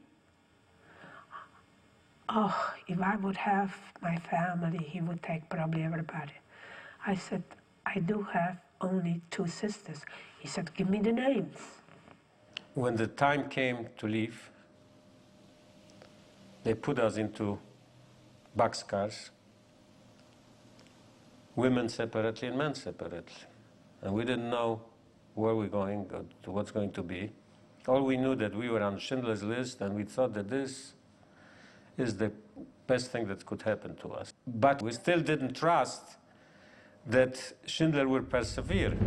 Oh, if I would have my family, he would take probably everybody. I said, I do have only 2 sisters. He said, give me the names. When the time came to leave, they put us into boxcars, women separately and men separately. And we didn't know where we're going, or what's going to be. All we knew that we were on Schindler's List, and we thought that this is the best thing that could happen to us. But we still didn't trust that Schindler would persevere.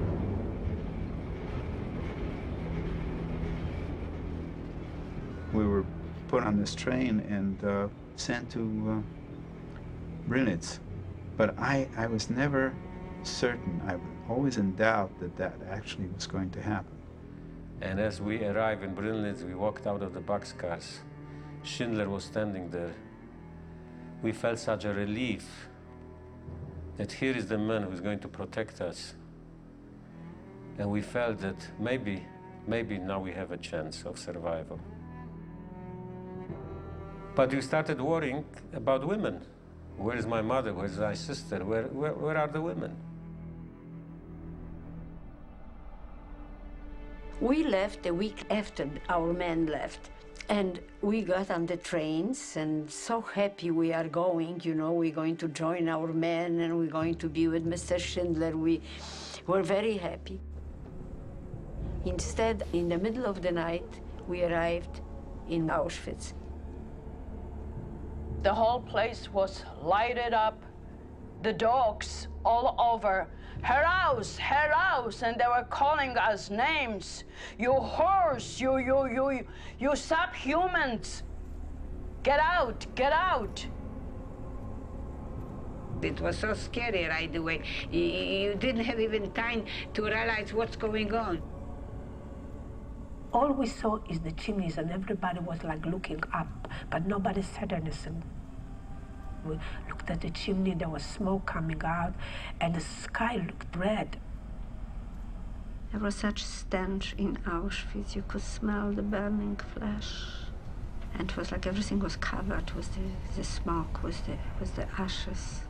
We were put on this train and sent to Brünitz. But I was never certain. I was always in doubt that that actually was going to happen. And as we arrived in Brünitz, we walked out of the boxcars. Schindler was standing there. We felt such a relief that here is the man who's going to protect us. And we felt that maybe now we have a chance of survival. But we started worrying about women. Where is my mother? Where's my sister? Where are the women? We left a week after our men left. And we got on the trains, and so happy we are going, you know, we're going to join our men, and we're going to be with Mr. Schindler. We were very happy. Instead, in the middle of the night, we arrived in Auschwitz. The whole place was lighted up, the dogs all over. Heraus, Heraus, and they were calling us names. You whores, you subhumans. Get out, get out. It was so scary right away. You didn't have even time to realize what's going on. All we saw is the chimneys, and everybody was like looking up, but nobody said anything. We looked at the chimney, there was smoke coming out, and the sky looked red. There was such stench in Auschwitz. You could smell the burning flesh. And it was like everything was covered with the smoke, with the ashes.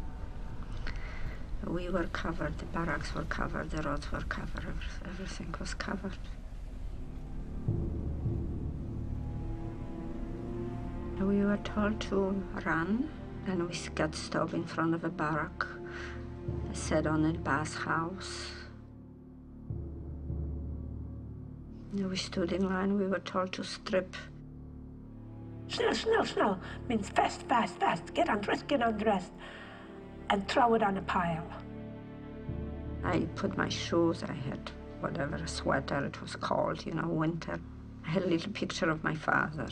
We were covered, the barracks were covered, the roads were covered, everything was covered. We were told to run, and we got stopped in front of a barrack, sat on a bathhouse. We stood in line, we were told to strip. Schnell, schnell, schnell, means fast, fast, fast, get undressed, and throw it on a pile. I put my shoes, I had whatever, a sweater, it was cold, you know, winter. I had a little picture of my father.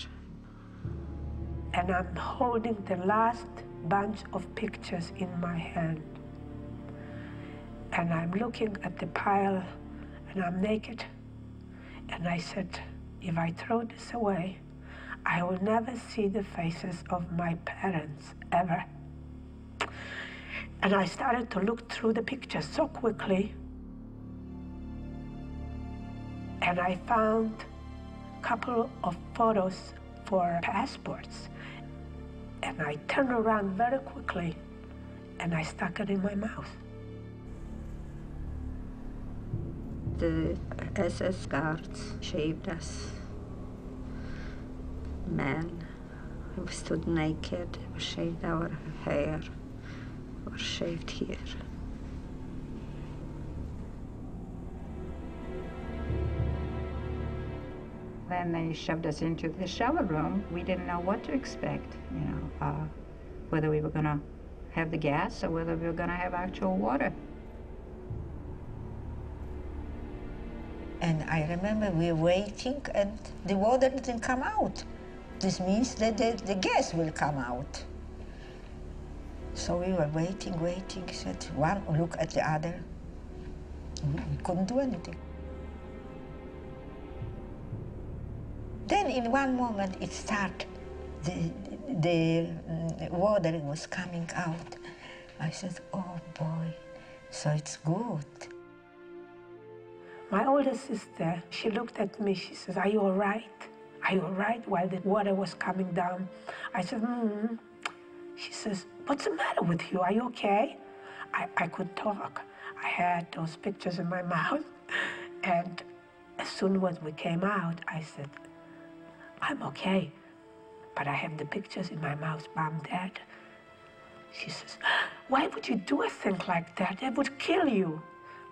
And I'm holding the last bunch of pictures in my hand. And I'm looking at the pile, and I'm naked. And I said, if I throw this away, I will never see the faces of my parents, ever. And I started to look through the pictures so quickly. And I found a couple of photos for passports. And I turned around very quickly and I stuck it in my mouth. The SS guards shaved us. Men, we stood naked, we shaved our hair, we shaved here. Then they shoved us into the shower room. We didn't know what to expect, whether we were going to have the gas or whether we were going to have actual water. And I remember we were waiting and the water didn't come out. This means that the gas will come out. So we were waiting, said one look at the other. We couldn't do anything. Then in one moment it started, the water was coming out. I said, oh boy, so it's good. My older sister, she looked at me, she says, are you all right? Are you all right? While the water was coming down. I said, She says, what's the matter with you? Are you okay? I could talk. I had those pictures in my mouth. And as soon as we came out, I said, I'm okay, but I have the pictures in my mouth, Mom, Dad. She says, why would you do a thing like that? It would kill you.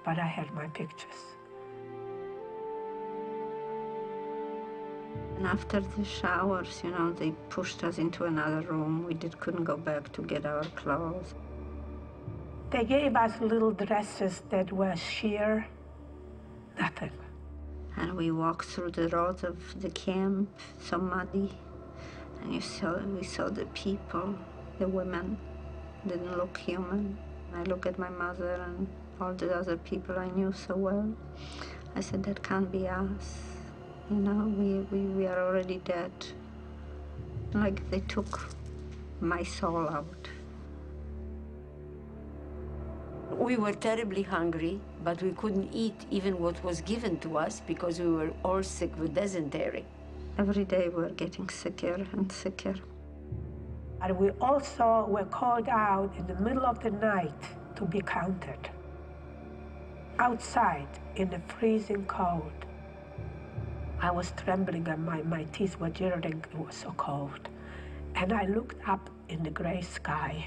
But I had my pictures. And after the showers, they pushed us into another room. We couldn't go back to get our clothes. They gave us little dresses that were sheer, nothing. And we walked through the roads of the camp, so muddy. And we saw the people, the women, didn't look human. I looked at my mother and all the other people I knew so well. I said, that can't be us. We are already dead. Like they took my soul out. We were terribly hungry, but we couldn't eat even what was given to us because we were all sick with dysentery. Every day we were getting sicker and sicker. And we also were called out in the middle of the night to be counted. Outside in the freezing cold. I was trembling and my teeth were jittering, it was so cold. And I looked up in the gray sky.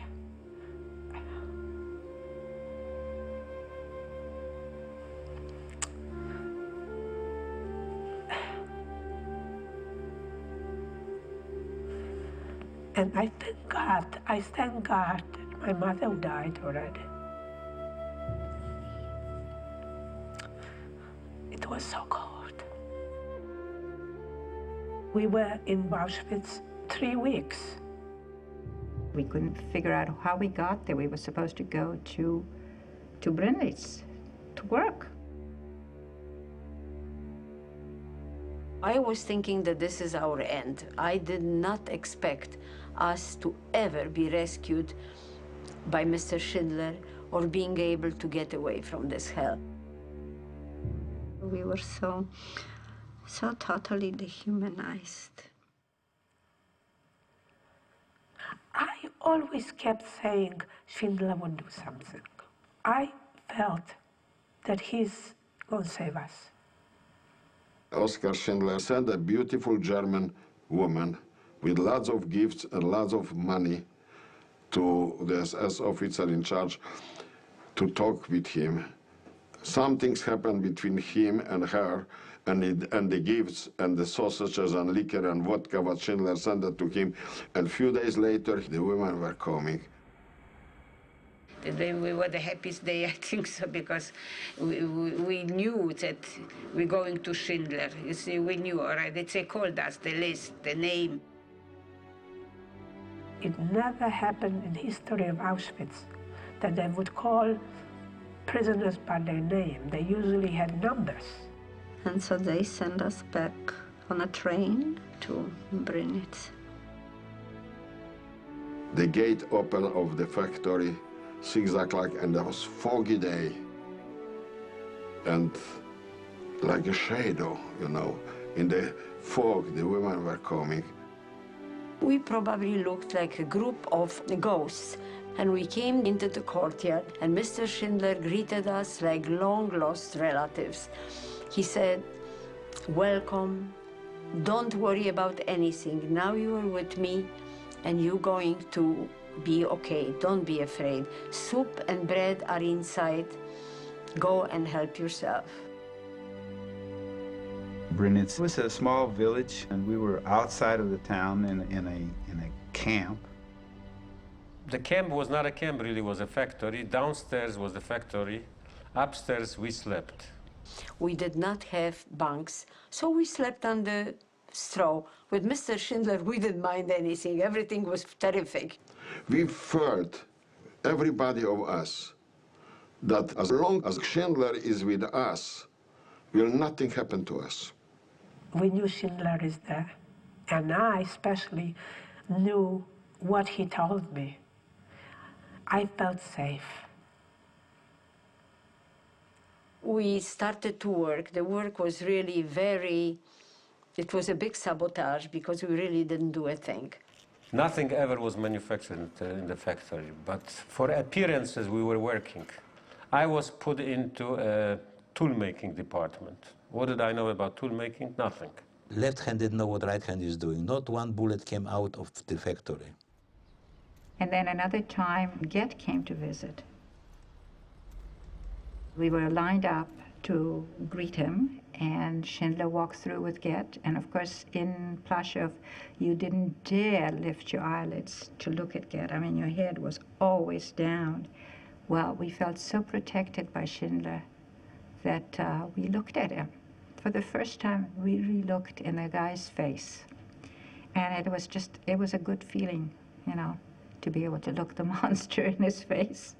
And I thank God that my mother died already. It was so cold. We were in Auschwitz 3 weeks. We couldn't figure out how we got there. We were supposed to go to Brindis to work. I was thinking that this is our end. I did not expect us to ever be rescued by Mr. Schindler or being able to get away from this hell. We were so totally dehumanized. I always kept saying Schindler would do something. I felt that he's going to save us. Oskar Schindler sent a beautiful German woman with lots of gifts and lots of money to the SS officer in charge to talk with him. Some things happened between him and her, and the gifts and the sausages and liquor and vodka what Schindler sent it to him. And a few days later, the women were coming. We were the happiest day, I think so, because we knew that we're going to Schindler. You see, we knew, all right, they called us, the list, the name. It never happened in the history of Auschwitz that they would call prisoners by their name. They usually had numbers. And so they sent us back on a train to Brnitz. The gate open of the factory, 6 o'clock, and there was foggy day. And like a shadow, you know, in the fog, the women were coming. We probably looked like a group of ghosts. And we came into the courtyard, and Mr. Schindler greeted us like long-lost relatives. He said, "Welcome. Don't worry about anything. Now you are with me, and you're going to be okay. Don't be afraid. Soup and bread are inside. Go and help yourself." Brnitz was a small village, and we were outside of the town in a camp. The camp was not a camp, really, it was a factory. Downstairs was the factory. Upstairs, we slept. We did not have bunks, so we slept on the straw. With Mr. Schindler, we didn't mind anything. Everything was terrific. We felt, everybody of us, that as long as Schindler is with us, will nothing happen to us. We knew Schindler is there, and I especially knew what he told me. I felt safe. We started to work. The work was really it was a big sabotage because we really didn't do a thing. Nothing ever was manufactured in the factory, but for appearances we were working. I was put into a tool-making department. What did I know about tool-making? Nothing. Left hand didn't know what right hand is doing. Not one bullet came out of the factory. And then another time, Get came to visit. We were lined up to greet him, and Schindler walked through with Get. And of course, in Plaszow, you didn't dare lift your eyelids to look at Get. I mean, your head was always down. Well, we felt so protected by Schindler that we looked at him. For the first time, we really looked in the guy's face. And it was a good feeling, you know, to be able to look the monster in his face.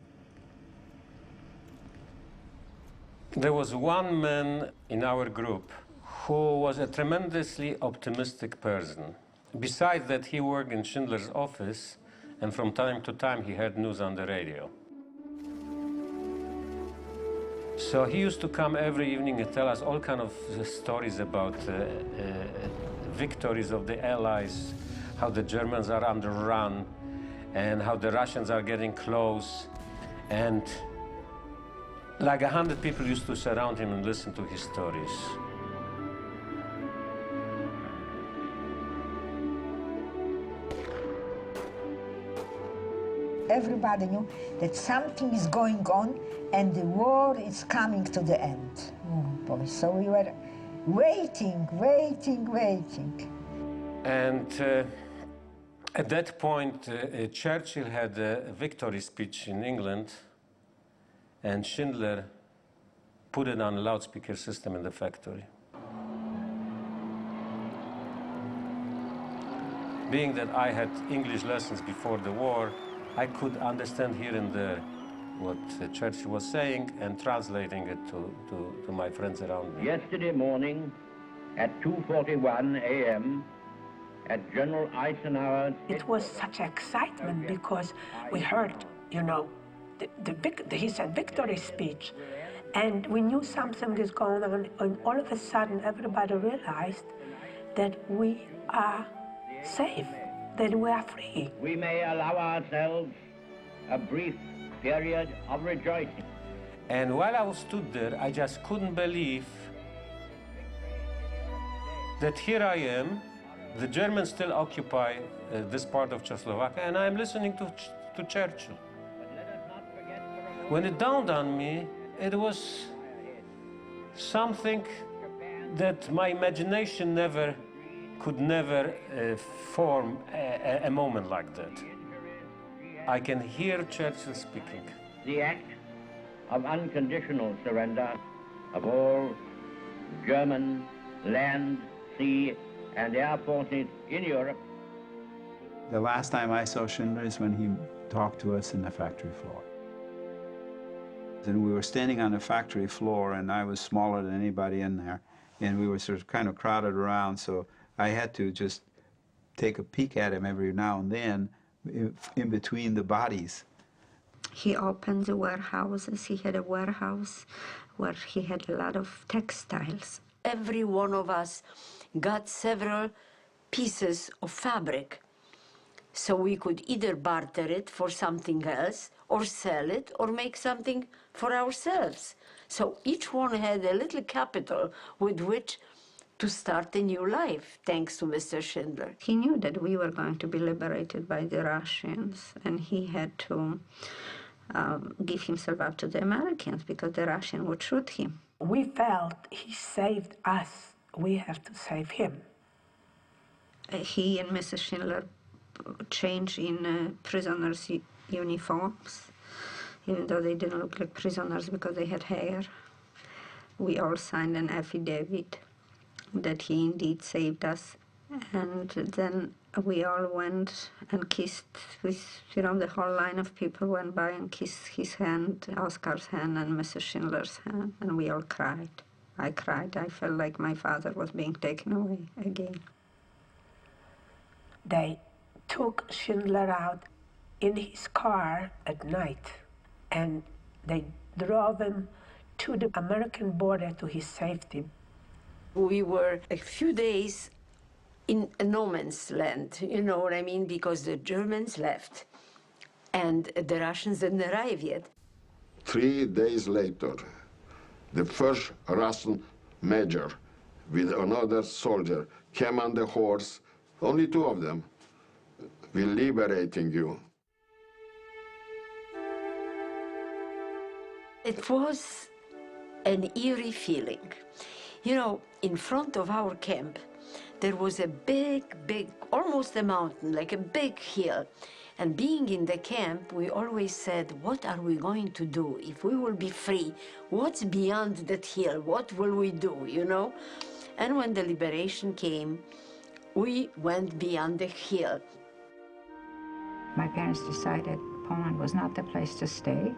There was one man in our group who was a tremendously optimistic person. Besides that, he worked in Schindler's office, and from time to time he heard news on the radio. So he used to come every evening and tell us all kinds of stories about victories of the Allies, how the Germans are on the run, and how the Russians are getting close. And like 100 people used to surround him and listen to his stories. Everybody knew that something is going on and the war is coming to the end. Oh, boy. So we were waiting. And at that point, Churchill had a victory speech in England, and Schindler put it on a loudspeaker system in the factory. Being that I had English lessons before the war, I could understand here and there what Churchill was saying and translating it to my friends around me. Yesterday morning at 2:41 a.m. at General Eisenhower's... It was such excitement because we heard, you know, he said victory speech, and we knew something is going on, and all of a sudden everybody realized that we are safe, that we are free. We may allow ourselves a brief period of rejoicing. And while I stood there, I just couldn't believe that here I am, the Germans still occupy this part of Czechoslovakia, and I'm listening to Churchill. When it dawned on me, it was something that my imagination could never form a moment like that. I can hear Churchill speaking. The act of unconditional surrender of all German land, sea, and air forces in Europe. The last time I saw Schindler is when he talked to us in the factory floor. And we were standing on the factory floor, and I was smaller than anybody in there. and we were sort of kind of crowded around, so I had to just take a peek at him every now and then in between the bodies. He opened the warehouses. He had a warehouse where he had a lot of textiles. Every one of us got several pieces of fabric, so we could either barter it for something else, or sell it, or make something for ourselves. So each one had a little capital with which to start a new life, thanks to Mr. Schindler. He knew that we were going to be liberated by the Russians, and he had to give himself up to the Americans because the Russians would shoot him. We felt he saved us. We have to save him. He and Mrs. Schindler changed in prisoners' uniforms, even though they didn't look like prisoners because they had hair. We all signed an affidavit that he indeed saved us. And then we all went and kissed with, the whole line of people went by and kissed his hand, Oscar's hand, and Mrs. Schindler's hand, and we all cried. I cried. I felt like my father was being taken away again. They took Schindler out in his car at night, and they drove him to the American border to his safety. We were a few days in a no man's land, you know what I mean, because the Germans left and the Russians didn't arrive yet. 3 days later, the first Russian major with another soldier came on the horse, only 2 of them, we're liberating you. It was an eerie feeling. In front of our camp, there was a big, almost a mountain, like a big hill. And being in the camp, we always said, what are we going to do if we will be free? What's beyond that hill? What will we do, And when the liberation came, we went beyond the hill. My parents decided Poland was not the place to stay.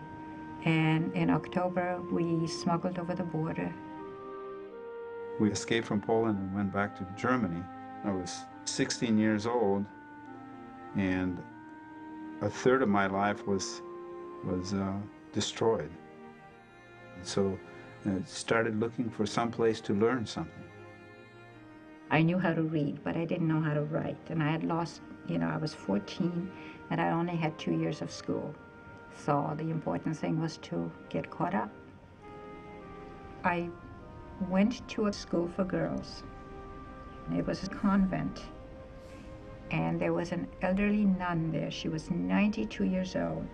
And in October, we smuggled over the border. We escaped from Poland and went back to Germany. I was 16 years old, and a third of my life was destroyed. And so I started looking for some place to learn something. I knew how to read, but I didn't know how to write. And I had lost, I was 14, and I only had 2 years of school. So the important thing was to get caught up. I went to a school for girls. It was a convent. And there was an elderly nun there. She was 92 years old.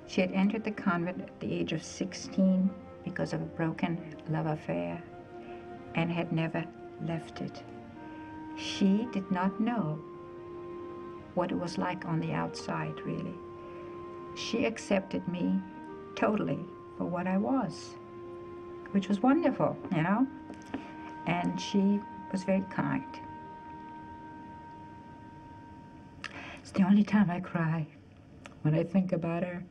She had entered the convent at the age of 16 because of a broken love affair and had never left it. She did not know what it was like on the outside, really. She accepted me totally for what I was, which was wonderful, And she was very kind. It's the only time I cry when I think about her.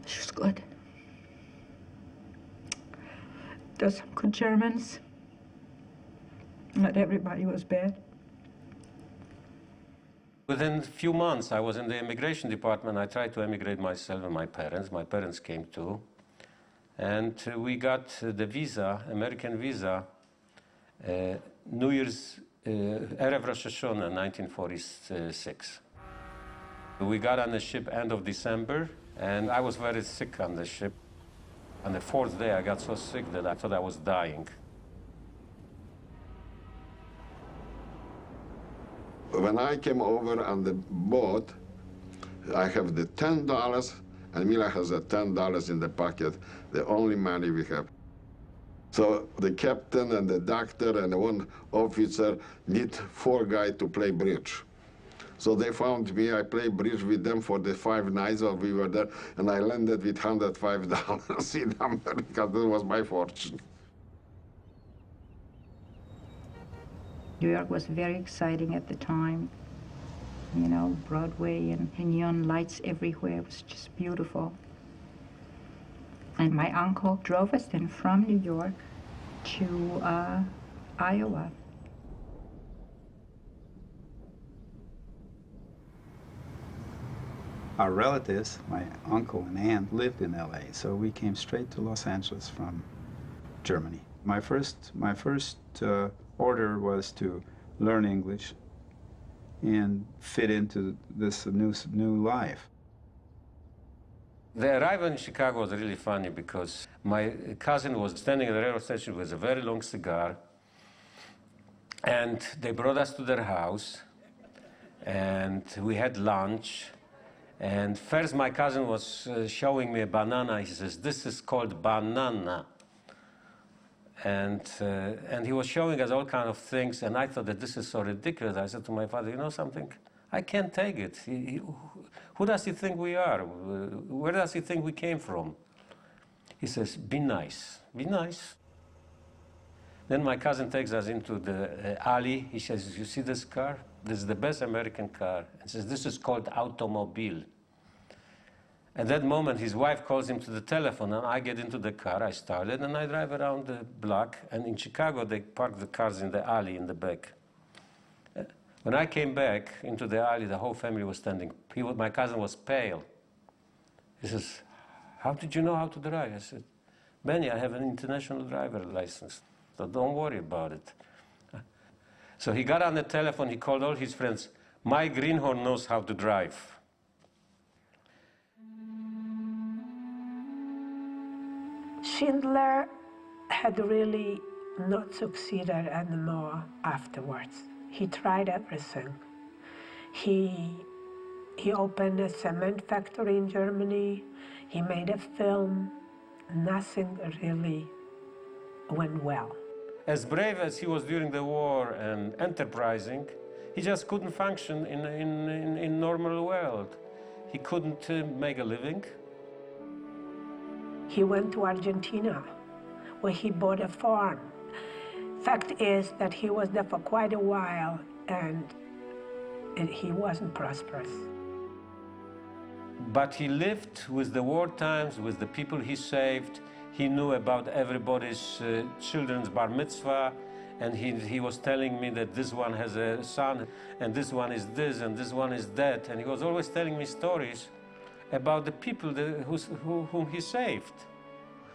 She was good. There's some good Germans. Not everybody was bad. Within a few months, I was in the immigration department. I tried to emigrate myself and my parents. My parents came too. And we got the visa, American visa, New Year's, Erev Rosh Hashanah, 1946. We got on the ship end of December, and I was very sick on the ship. On the 4th day, I got so sick that I thought I was dying. When I came over on the boat, I have the $10, and Mila has the $10 in the pocket, the only money we have. So the captain and the doctor and one officer need 4 guys to play bridge. So they found me, I played bridge with them for the 5 nights that we were there, and I landed with $105 in America. That was my fortune. New York was very exciting at the time. Broadway and neon lights everywhere. It was just beautiful. And my uncle drove us then from New York to Iowa. Our relatives, my uncle and aunt, lived in LA, so we came straight to Los Angeles from Germany. My first order was to learn English and fit into this new life. The arrival in Chicago was really funny because my cousin was standing at the railroad station with a very long cigar, and they brought us to their house, and we had lunch. And first my cousin was showing me a banana. He says, "This is called banana." And he was showing us all kinds of things, and I thought that this is so ridiculous. I said to my father, "You know something? I can't take it. Who does he think we are? Where does he think we came from?" He says, "Be nice, be nice." Then my cousin takes us into the alley. He says, "You see this car? This is the best American car." He says, "This is called automobile." At that moment, his wife calls him to the telephone, and I get into the car. I started, and I drive around the block. And in Chicago, they park the cars in the alley in the back. When I came back into the alley, the whole family was standing. My cousin was pale. He says, "How did you know how to drive?" I said, "Benny, I have an international driver license, so don't worry about it." So he got on the telephone, he called all his friends. "My greenhorn knows how to drive." Schindler had really not succeeded anymore afterwards. He tried everything. He opened a cement factory in Germany. He made a film. Nothing really went well. As brave as he was during the war and enterprising, he just couldn't function in normal world. He couldn't make a living. He went to Argentina, where he bought a farm. Fact is that he was there for quite a while, and he wasn't prosperous. But he lived with the war times, with the people he saved. He knew about everybody's children's bar mitzvah, and he was telling me that this one has a son, and this one is this, and this one is that. And he was always telling me stories about the people whom he saved.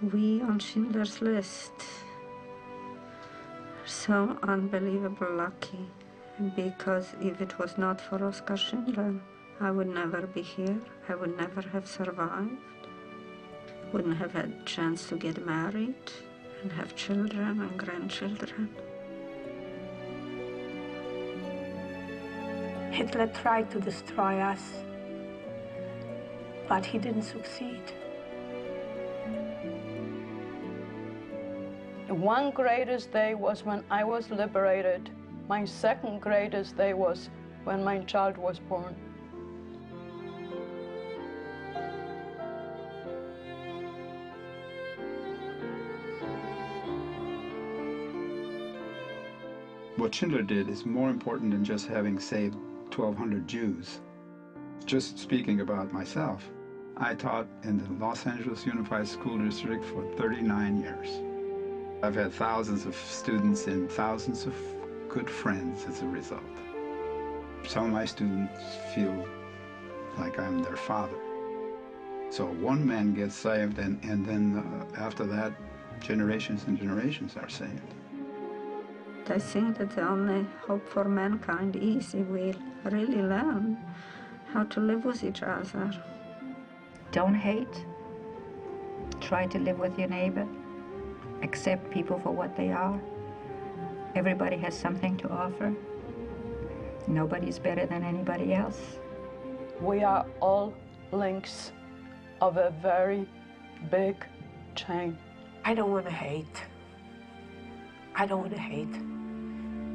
We on Schindler's List are so unbelievably lucky, because if it was not for Oskar Schindler, I would never be here. I would never have survived. Wouldn't have had a chance to get married and have children and grandchildren. Hitler tried to destroy us, but he didn't succeed. One greatest day was when I was liberated. My second greatest day was when my child was born. What Schindler did is more important than just having saved 1,200 Jews. Just speaking about myself, I taught in the Los Angeles Unified School District for 39 years. I've had thousands of students and thousands of good friends as a result. Some of my students feel like I'm their father. So one man gets saved, and then after that, generations and generations are saved. I think that the only hope for mankind is if we really learn how to live with each other. Don't hate. Try to live with your neighbor. Accept people for what they are. Everybody has something to offer. Nobody's better than anybody else. We are all links of a very big chain. I don't want to hate. I don't want to hate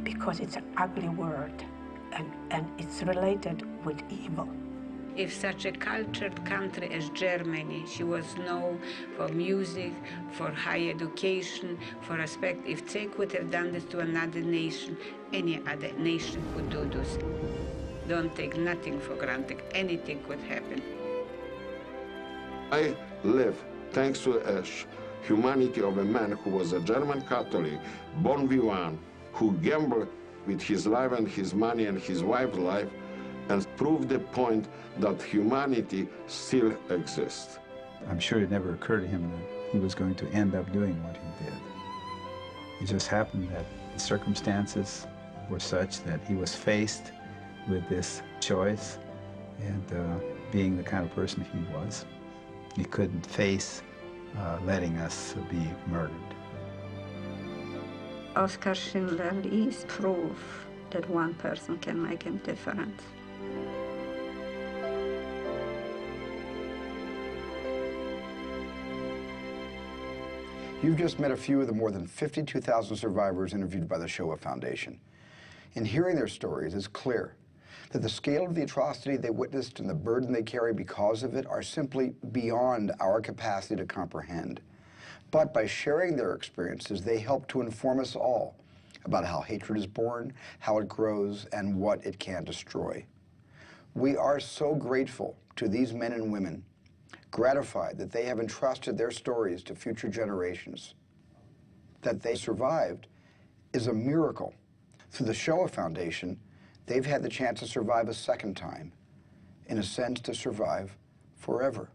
because it's an ugly word and it's related with evil. If such a cultured country as Germany, she was known for music, for high education, for respect, if they could have done this to another nation, any other nation could do this. Don't take nothing for granted. Anything could happen. I live thanks to humanity of a man who was a German Catholic, bon vivant, who gambled with his life and his money and his wife's life, and proved the point that humanity still exists. I'm sure it never occurred to him that he was going to end up doing what he did. It just happened that the circumstances were such that he was faced with this choice, and being the kind of person he was, he couldn't face letting us be murdered. Oskar Schindler is proof that one person can make a difference. You've just met a few of the more than 52,000 survivors interviewed by the Shoah Foundation. In hearing their stories, it's clear that the scale of the atrocity they witnessed and the burden they carry because of it are simply beyond our capacity to comprehend. But by sharing their experiences, they help to inform us all about how hatred is born, how it grows, and what it can destroy. We are so grateful to these men and women, gratified that they have entrusted their stories to future generations. That they survived is a miracle. Through the Shoah Foundation, they've had the chance to survive a second time, in a sense to survive forever.